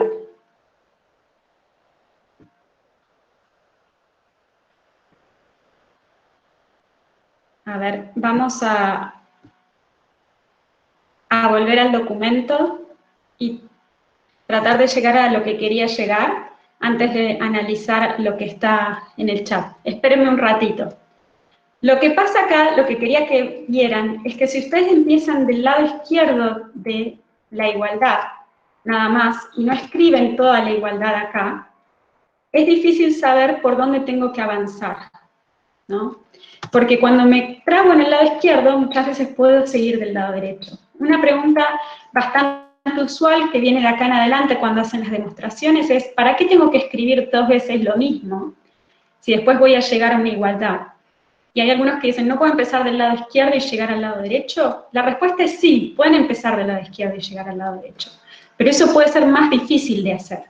A ver, vamos a volver al documento y tratar de llegar a lo que quería llegar antes de analizar lo que está en el chat. Espérenme un ratito. Lo que pasa acá, lo que quería que vieran, es que si ustedes empiezan del lado izquierdo de la igualdad, nada más, y no escriben toda la igualdad acá, es difícil saber por dónde tengo que avanzar, ¿no? Porque cuando me trabo en el lado izquierdo, muchas veces puedo seguir del lado derecho. Una pregunta bastante usual que viene de acá en adelante cuando hacen las demostraciones es, ¿para qué tengo que escribir 2 veces lo mismo si después voy a llegar a una igualdad? Y hay algunos que dicen, ¿no puedo empezar del lado izquierdo y llegar al lado derecho? La respuesta es sí, pueden empezar del lado izquierdo y llegar al lado derecho. Pero eso puede ser más difícil de hacer,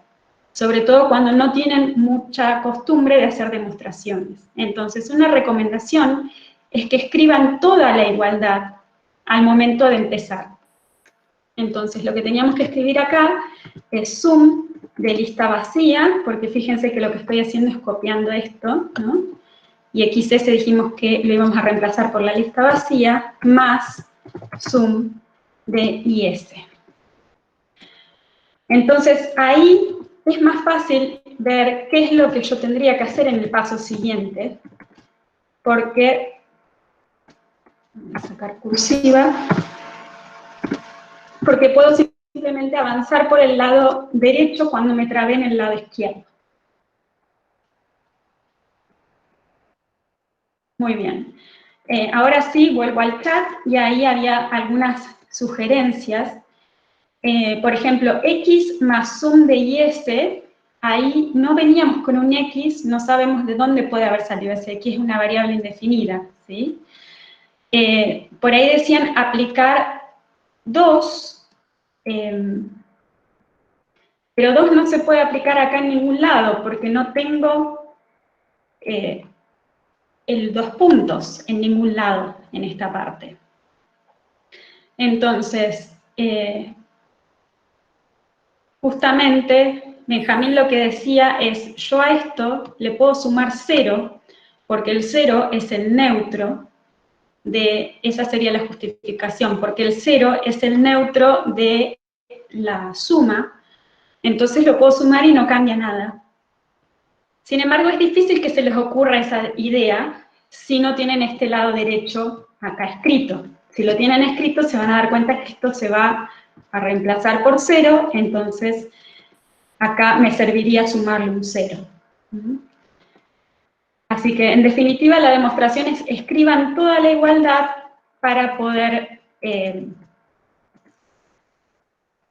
sobre todo cuando no tienen mucha costumbre de hacer demostraciones. Entonces, una recomendación es que escriban toda la igualdad al momento de empezar. Entonces, lo que teníamos que escribir acá es sum de lista vacía, porque fíjense que lo que estoy haciendo es copiando esto, ¿no? Y XS dijimos que lo íbamos a reemplazar por la lista vacía, más sum de IS. Entonces, ahí es más fácil ver qué es lo que yo tendría que hacer en el paso siguiente, porque, voy a sacar cursiva, porque puedo simplemente avanzar por el lado derecho cuando me trabé en el lado izquierdo. Muy bien. Ahora sí, vuelvo al chat y ahí había algunas sugerencias. Por ejemplo, X más sum de IS, ahí no veníamos con un X, no sabemos de dónde puede haber salido ese X, es una variable indefinida, ¿sí? Por ahí decían aplicar 2, pero 2 no se puede aplicar acá en ningún lado, porque no tengo el 2 puntos en ningún lado en esta parte. Entonces, justamente, Benjamín lo que decía es, yo a esto le puedo sumar 0, porque el 0 es el neutro de, esa sería la justificación, porque el 0 es el neutro de la suma, entonces lo puedo sumar y no cambia nada. Sin embargo, es difícil que se les ocurra esa idea si no tienen este lado derecho acá escrito. Si lo tienen escrito, se van a dar cuenta que esto se va a reemplazar por 0, entonces acá me serviría sumarle un 0. Así que, en definitiva, la demostración es escriban toda la igualdad para poder que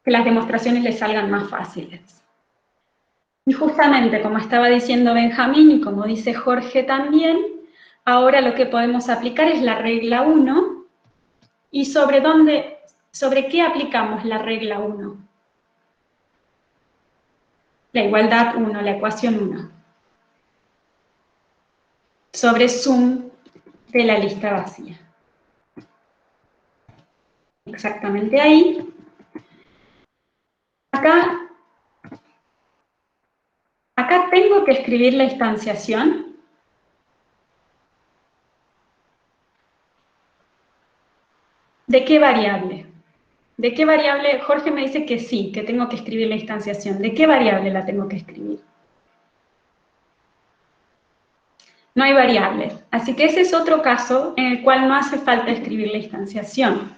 las demostraciones les salgan más fáciles. Y justamente, como estaba diciendo Benjamín y como dice Jorge también, ahora lo que podemos aplicar es la regla 1. ¿Y sobre qué aplicamos la regla 1? La igualdad 1, la ecuación 1. Sobre sum de la lista vacía. Exactamente ahí. Acá tengo que escribir la instanciación. ¿De qué variable? ¿De qué variable? Jorge me dice que sí, que tengo que escribir la instanciación. ¿De qué variable la tengo que escribir? No hay variables. Así que ese es otro caso en el cual no hace falta escribir la instanciación.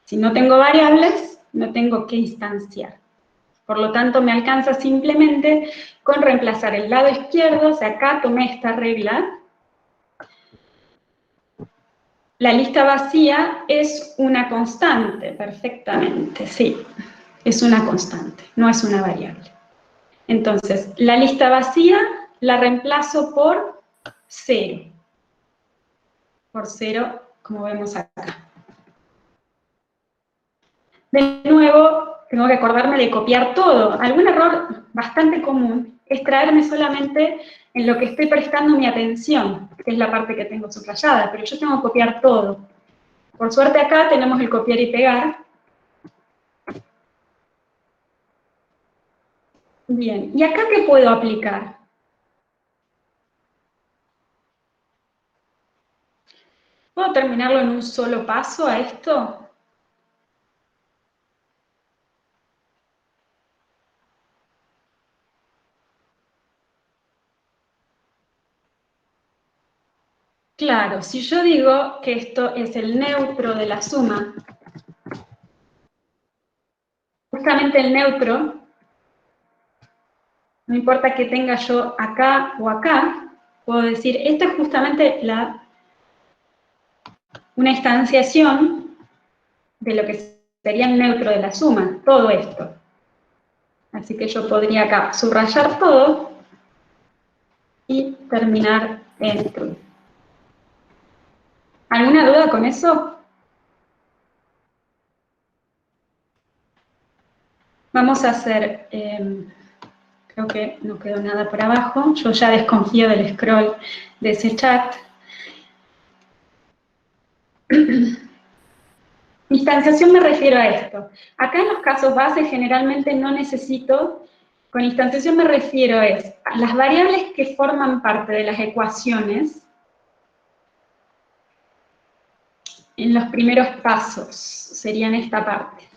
Si no tengo variables, no tengo que instanciar. Por lo tanto, me alcanza simplemente con reemplazar el lado izquierdo, o sea, acá tomé esta regla. La lista vacía es una constante, perfectamente, sí. Es una constante, no es una variable. Entonces, la lista vacía la reemplazo por 0. Por 0, como vemos acá. De nuevo, tengo que acordarme de copiar todo. Algún error bastante común es traerme solamente en lo que estoy prestando mi atención, que es la parte que tengo subrayada, pero yo tengo que copiar todo. Por suerte acá tenemos el copiar y pegar. Bien, ¿y acá qué puedo aplicar? ¿Puedo terminarlo en un solo paso a esto? Claro, si yo digo que esto es el neutro de la suma, justamente el neutro, no importa que tenga yo acá o acá, puedo decir, esto es justamente una instanciación de lo que sería el neutro de la suma, todo esto. Así que yo podría acá subrayar todo y terminar en true. ¿Alguna duda con eso? Vamos a hacer, creo que no quedó nada por abajo, yo ya desconfío del scroll de ese chat. Instanciación me refiero a esto. Acá en los casos base generalmente no necesito, con instanciación me refiero a las variables que forman parte de las ecuaciones en los primeros pasos, serían esta parte.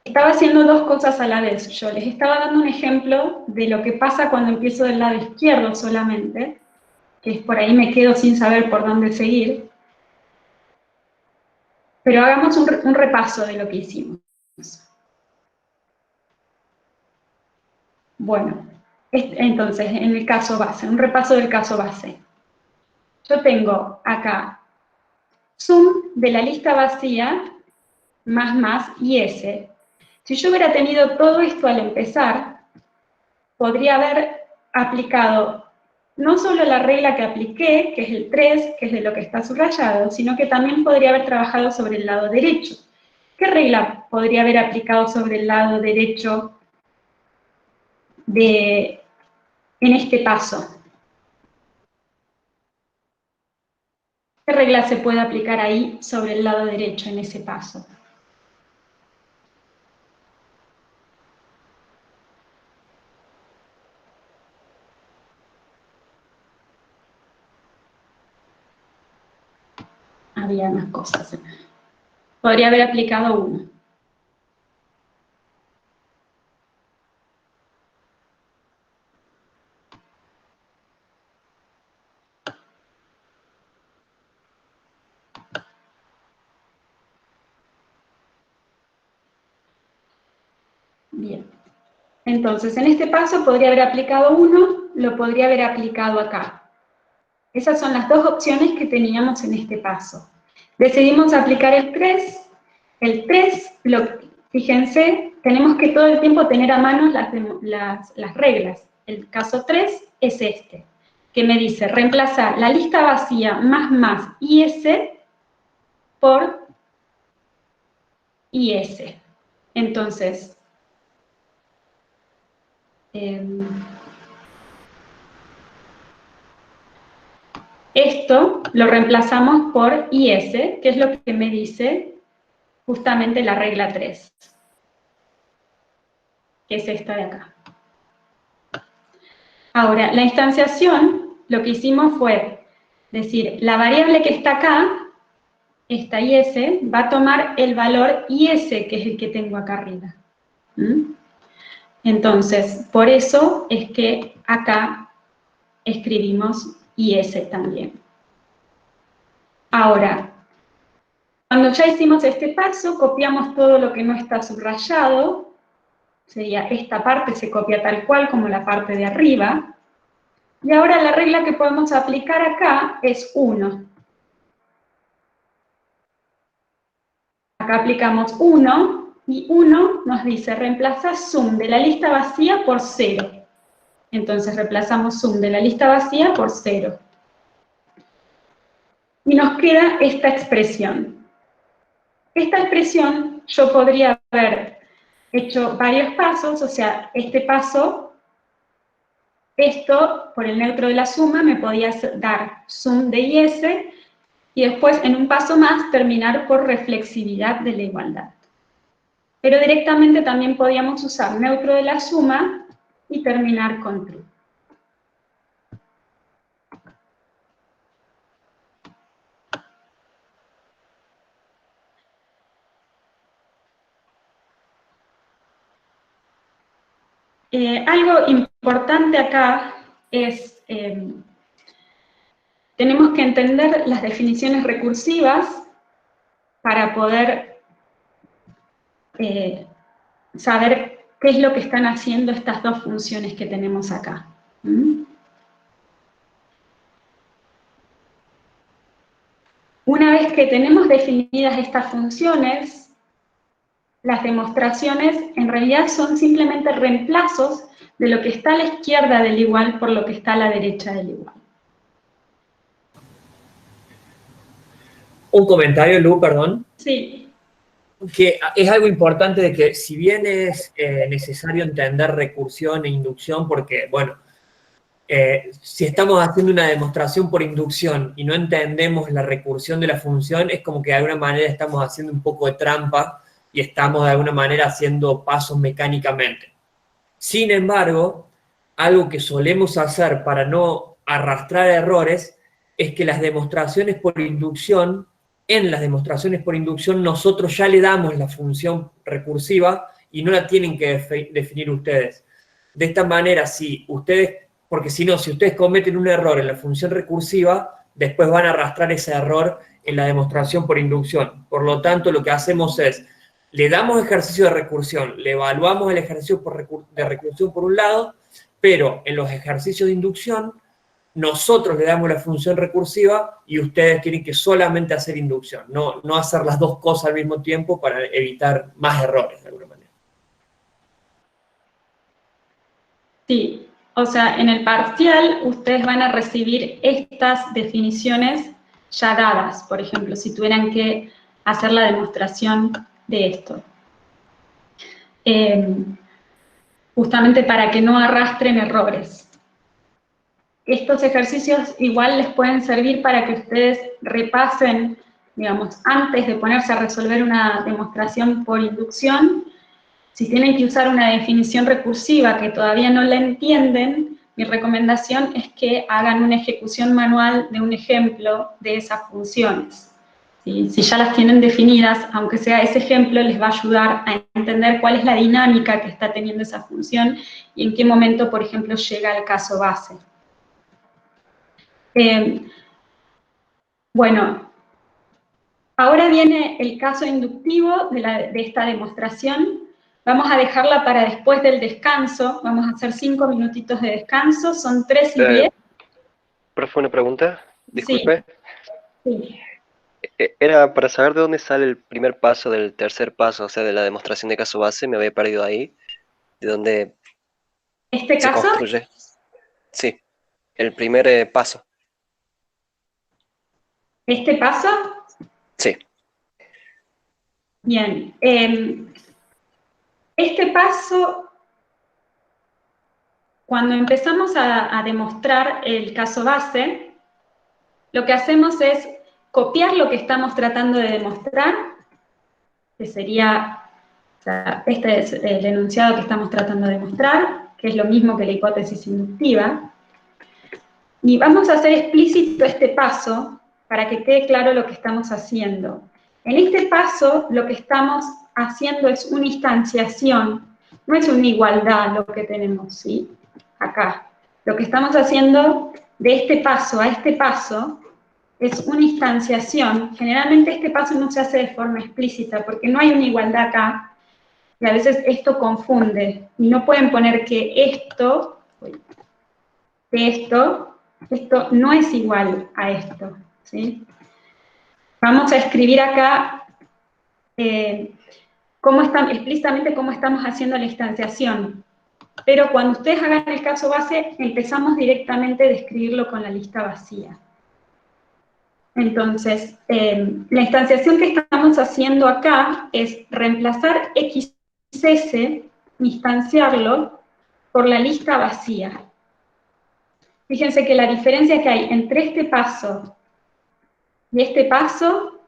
Estaba haciendo dos cosas a la vez. Yo les estaba dando un ejemplo de lo que pasa cuando empiezo del lado izquierdo solamente, que es por ahí me quedo sin saber por dónde seguir. Pero hagamos un repaso de lo que hicimos. Bueno, entonces, en el caso base, un repaso del caso base. Yo tengo acá sum de la lista vacía, más, y S. Si yo hubiera tenido todo esto al empezar, podría haber aplicado no solo la regla que apliqué, que es el 3, que es de lo que está subrayado, sino que también podría haber trabajado sobre el lado derecho. ¿Qué regla podría haber aplicado sobre el lado derecho en este paso? ¿Qué regla se puede aplicar ahí sobre el lado derecho en ese paso? Había más cosas. Podría haber aplicado uno. Bien. Entonces, en este paso podría haber aplicado uno, lo podría haber aplicado acá. Esas son las dos opciones que teníamos en este paso. Decidimos aplicar el 3. El 3, fíjense, tenemos que todo el tiempo tener a mano las reglas. El caso 3 es este, que me dice reemplazar la lista vacía más IS por IS. Entonces, esto lo reemplazamos por IS, que es lo que me dice justamente la regla 3, que es esta de acá. Ahora, la instanciación, lo que hicimos fue decir, la variable que está acá, esta IS, va a tomar el valor IS, que es el que tengo acá arriba. Entonces, por eso es que acá escribimos IS también. Ahora, cuando ya hicimos este paso, copiamos todo lo que no está subrayado, sería esta parte se copia tal cual como la parte de arriba, y ahora la regla que podemos aplicar acá es 1. Acá aplicamos 1, y 1 nos dice reemplaza sum de la lista vacía por 0. Entonces reemplazamos sum de la lista vacía por 0. Y nos queda esta expresión. Esta expresión yo podría haber hecho varios pasos, o sea, este paso, esto por el neutro de la suma me podía dar sum de IS, y después en un paso más terminar por reflexividad de la igualdad. Pero directamente también podíamos usar neutro de la suma y terminar con true. Algo importante acá es, tenemos que entender las definiciones recursivas para poder saber qué es lo que están haciendo estas dos funciones que tenemos acá. Una vez que tenemos definidas estas funciones, las demostraciones en realidad son simplemente reemplazos de lo que está a la izquierda del igual por lo que está a la derecha del igual. Un comentario, Lu, perdón. Sí. Que es algo importante de que si bien es necesario entender recursión e inducción, porque, bueno, si estamos haciendo una demostración por inducción y no entendemos la recursión de la función, es como que de alguna manera estamos haciendo un poco de trampa y estamos de alguna manera haciendo pasos mecánicamente. Sin embargo, algo que solemos hacer para no arrastrar errores es que las demostraciones por inducción, en las demostraciones por inducción nosotros ya le damos la función recursiva y no la tienen que definir ustedes. De esta manera, si ustedes, porque si no, si ustedes cometen un error en la función recursiva, después van a arrastrar ese error en la demostración por inducción. Por lo tanto, lo que hacemos es, le damos ejercicio de recursión, le evaluamos el ejercicio de recursión por un lado, pero en los ejercicios de inducción, nosotros le damos la función recursiva y ustedes tienen que solamente hacer inducción, no hacer las dos cosas al mismo tiempo para evitar más errores de alguna manera. Sí, o sea, en el parcial ustedes van a recibir estas definiciones ya dadas, por ejemplo, si tuvieran que hacer la demostración de esto. Justamente para que no arrastren errores. Estos ejercicios igual les pueden servir para que ustedes repasen, digamos, antes de ponerse a resolver una demostración por inducción. Si tienen que usar una definición recursiva que todavía no la entienden, mi recomendación es que hagan una ejecución manual de un ejemplo de esas funciones. ¿Sí? Si ya las tienen definidas, aunque sea ese ejemplo, les va a ayudar a entender cuál es la dinámica que está teniendo esa función y en qué momento, por ejemplo, llega al caso base. Bueno, ahora viene el caso inductivo de esta demostración. Vamos a dejarla para después del descanso. Vamos a hacer 5 minutitos de descanso. Son 3 y 10. Profe, una pregunta. Disculpe. Sí. Era para saber de dónde sale el primer paso del tercer paso, o sea, de la demostración de caso base. Me había perdido ahí. ¿De dónde ¿Este se caso? construye? Sí, el primer paso. ¿Este paso? Sí. Bien. Este paso, cuando empezamos a demostrar el caso base, lo que hacemos es copiar lo que estamos tratando de demostrar, que sería, o sea, este es el enunciado que estamos tratando de demostrar, que es lo mismo que la hipótesis inductiva, y vamos a hacer explícito este paso para que quede claro lo que estamos haciendo. En este paso, lo que estamos haciendo es una instanciación, no es una igualdad lo que tenemos, ¿sí? Acá. Lo que estamos haciendo de este paso a este paso es una instanciación. Generalmente este paso no se hace de forma explícita porque no hay una igualdad acá, y a veces esto confunde. Y no pueden poner que esto no es igual a esto, ¿sí? Vamos a escribir acá explícitamente cómo estamos haciendo la instanciación. Pero cuando ustedes hagan el caso base, empezamos directamente a describirlo con la lista vacía. Entonces, la instanciación que estamos haciendo acá es reemplazar XZ XS, instanciarlo por la lista vacía. Fíjense que la diferencia que hay entre este paso y este paso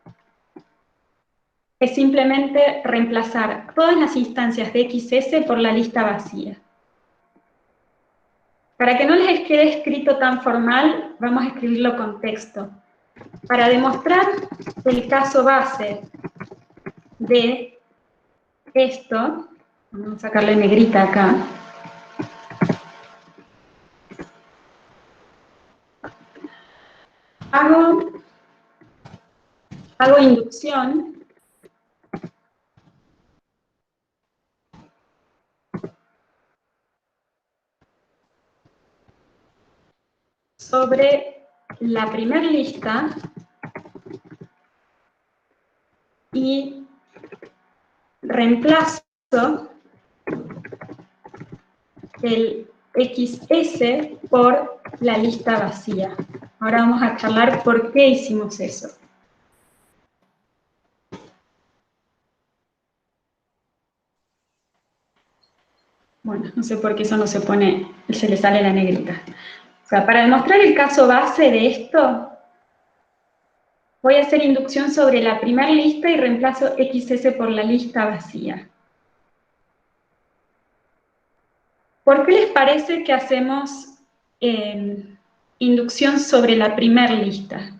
es simplemente reemplazar todas las instancias de XS por la lista vacía. Para que no les quede escrito tan formal, vamos a escribirlo con texto. Para demostrar el caso base de esto, vamos a sacarle negrita acá. Hago inducción sobre la primera lista y reemplazo el XS por la lista vacía. Ahora vamos a charlar por qué hicimos eso. Bueno, no sé por qué eso no se pone, se le sale la negrita. O sea, para demostrar el caso base de esto, voy a hacer inducción sobre la primera lista y reemplazo XS por la lista vacía. ¿Por qué les parece que hacemos inducción sobre la primera lista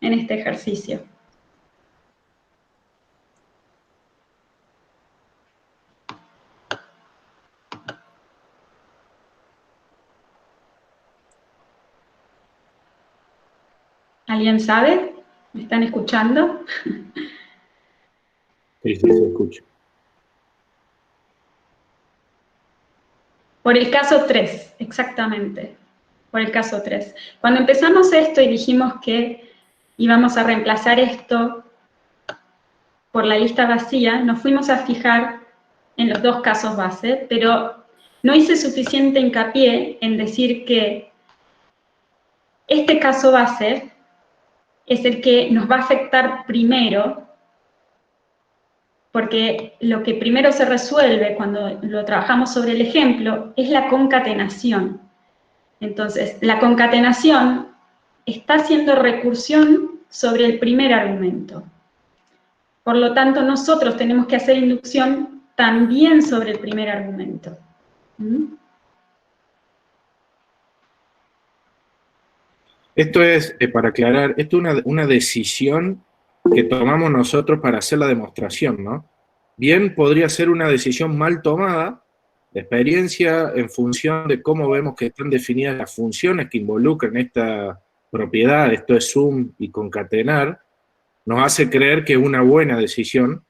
en este ejercicio? ¿Alguien sabe? ¿Me están escuchando? Sí, sí, se escucha. Por el caso 3, exactamente. Por el caso 3. Cuando empezamos esto y dijimos que íbamos a reemplazar esto por la lista vacía, nos fuimos a fijar en los dos casos base, pero no hice suficiente hincapié en decir que este caso base es el que nos va a afectar primero, porque lo que primero se resuelve cuando lo trabajamos sobre el ejemplo es la concatenación. Entonces, la concatenación está haciendo recursión sobre el primer argumento. Por lo tanto, nosotros tenemos que hacer inducción también sobre el primer argumento. ¿Mm? Esto es, para aclarar, esto es una decisión que tomamos nosotros para hacer la demostración, ¿no? Bien, podría ser una decisión mal tomada, de experiencia, en función de cómo vemos que están definidas las funciones que involucran esta propiedad, esto es sum y concatenar, nos hace creer que es una buena decisión.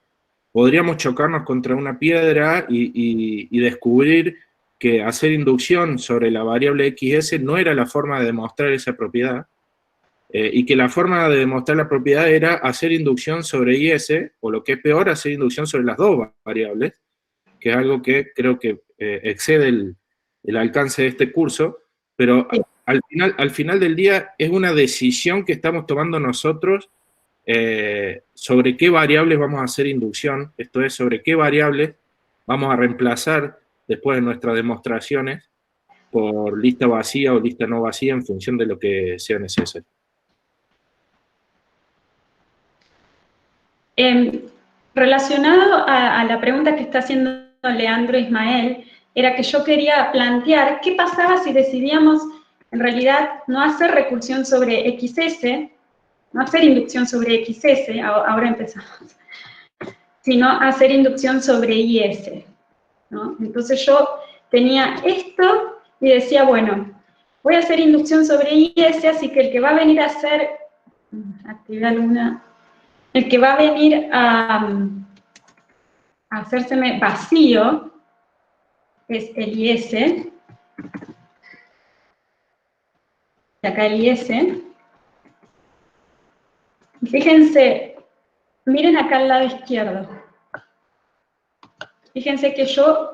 Podríamos chocarnos contra una piedra y descubrir que hacer inducción sobre la variable XS no era la forma de demostrar esa propiedad, y que la forma de demostrar la propiedad era hacer inducción sobre IS, o lo que es peor, hacer inducción sobre las dos variables, que es algo que creo que excede el alcance de este curso, pero al final del día es una decisión que estamos tomando nosotros sobre qué variables vamos a hacer inducción, esto es, sobre qué variables vamos a reemplazar después de nuestras demostraciones por lista vacía o lista no vacía en función de lo que sea necesario. Relacionado a la pregunta que está haciendo Leandro Ismael, era que yo quería plantear qué pasaba si decidíamos en realidad no hacer recursión sobre XS, no hacer inducción sobre XS, ahora empezamos, sino hacer inducción sobre IS, ¿no? Entonces yo tenía esto y decía, bueno, voy a hacer inducción sobre IS, así que el que va a venir a hacer, actividad luna, el que va a venir a hacérseme vacío es el IS, y acá el IS. Y fíjense, miren acá al lado izquierdo. Fíjense que yo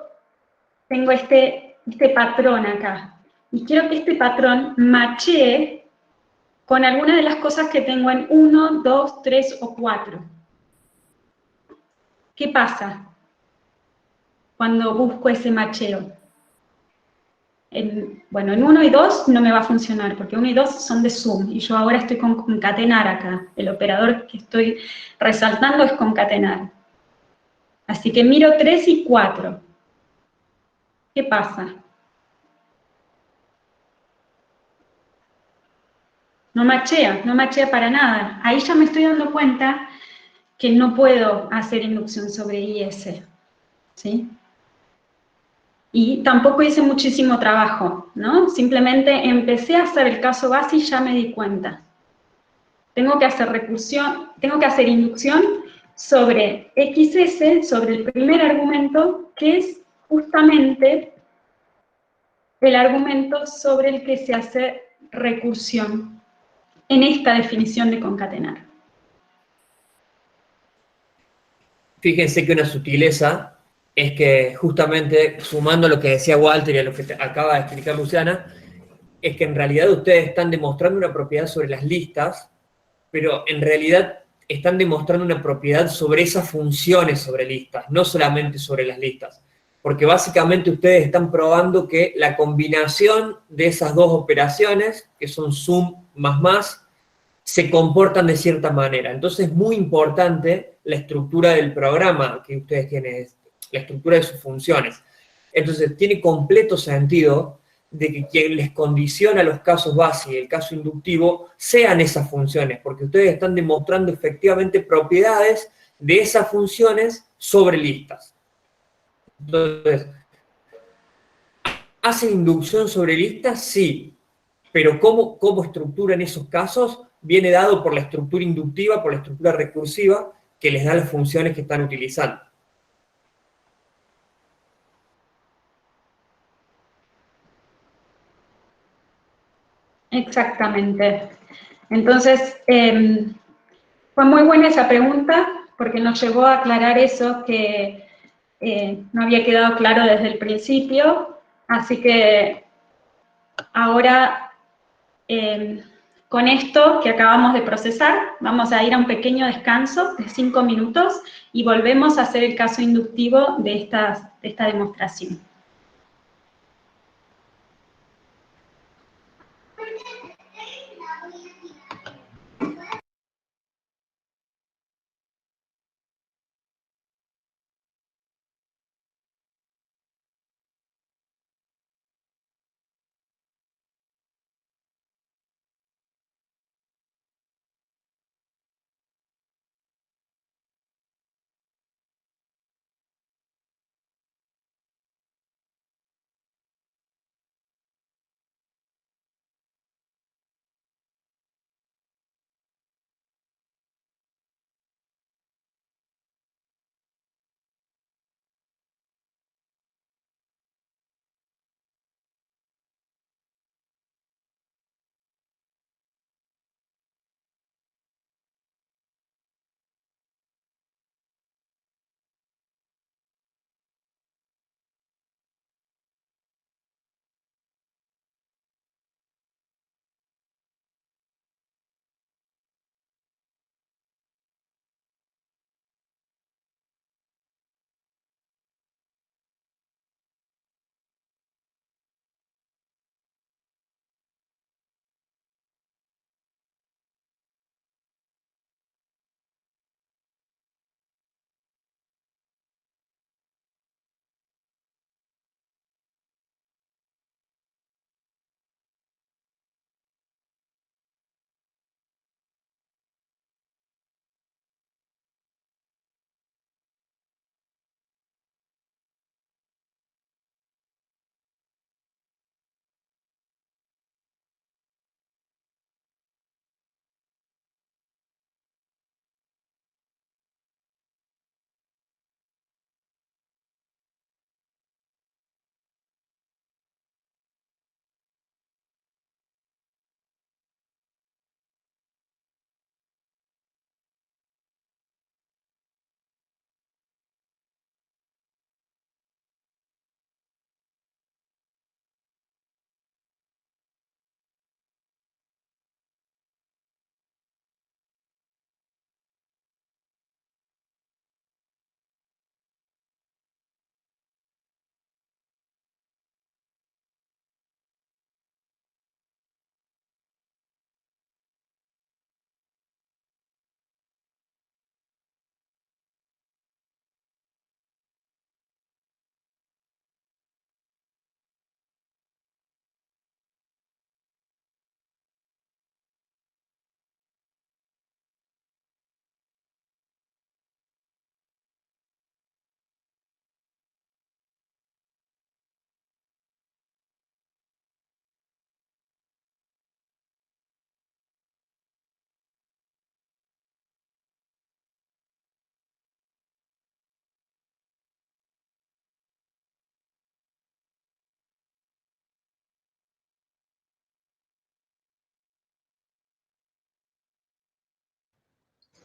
tengo este patrón acá. Y quiero que este patrón machee con alguna de las cosas que tengo en 1, 2, 3 o 4. ¿Qué pasa? cuando busco ese macheo. Bueno, en 1 y 2 no me va a funcionar, porque 1 y 2 son de zoom, y yo ahora estoy con concatenar acá. El operador que estoy resaltando es concatenar. Así que miro 3 y 4. ¿Qué pasa? No machea para nada. Ahí ya me estoy dando cuenta que no puedo hacer inducción sobre IS, ¿sí? Y tampoco hice muchísimo trabajo, ¿no? Simplemente empecé a hacer el caso base y ya me di cuenta. Tengo que hacer recursión, tengo que hacer inducción sobre XS, sobre el primer argumento, que es justamente el argumento sobre el que se hace recursión en esta definición de concatenar. Fíjense que una sutileza es que justamente sumando a lo que decía Walter y a lo que acaba de explicar Luciana, es que en realidad ustedes están demostrando una propiedad sobre las listas, pero en realidad están demostrando una propiedad sobre esas funciones sobre listas, no solamente sobre las listas. Porque básicamente ustedes están probando que la combinación de esas dos operaciones, que son sum más, se comportan de cierta manera. Entonces es muy importante la estructura del programa que ustedes tienen, la estructura de sus funciones. Entonces tiene completo sentido de que quien les condiciona los casos base y el caso inductivo sean esas funciones, porque ustedes están demostrando efectivamente propiedades de esas funciones sobre listas. Entonces, ¿hacen inducción sobre listas? Sí, pero cómo estructuran esos casos viene dado por la estructura inductiva, por la estructura recursiva que les da las funciones que están utilizando. Exactamente. Entonces, fue muy buena esa pregunta porque nos llevó a aclarar eso que no había quedado claro desde el principio. Así que ahora, con esto que acabamos de procesar, vamos a ir a un pequeño descanso de 5 minutos y volvemos a hacer el caso inductivo de esta demostración.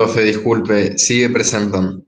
Profe, disculpe, sigue presentando.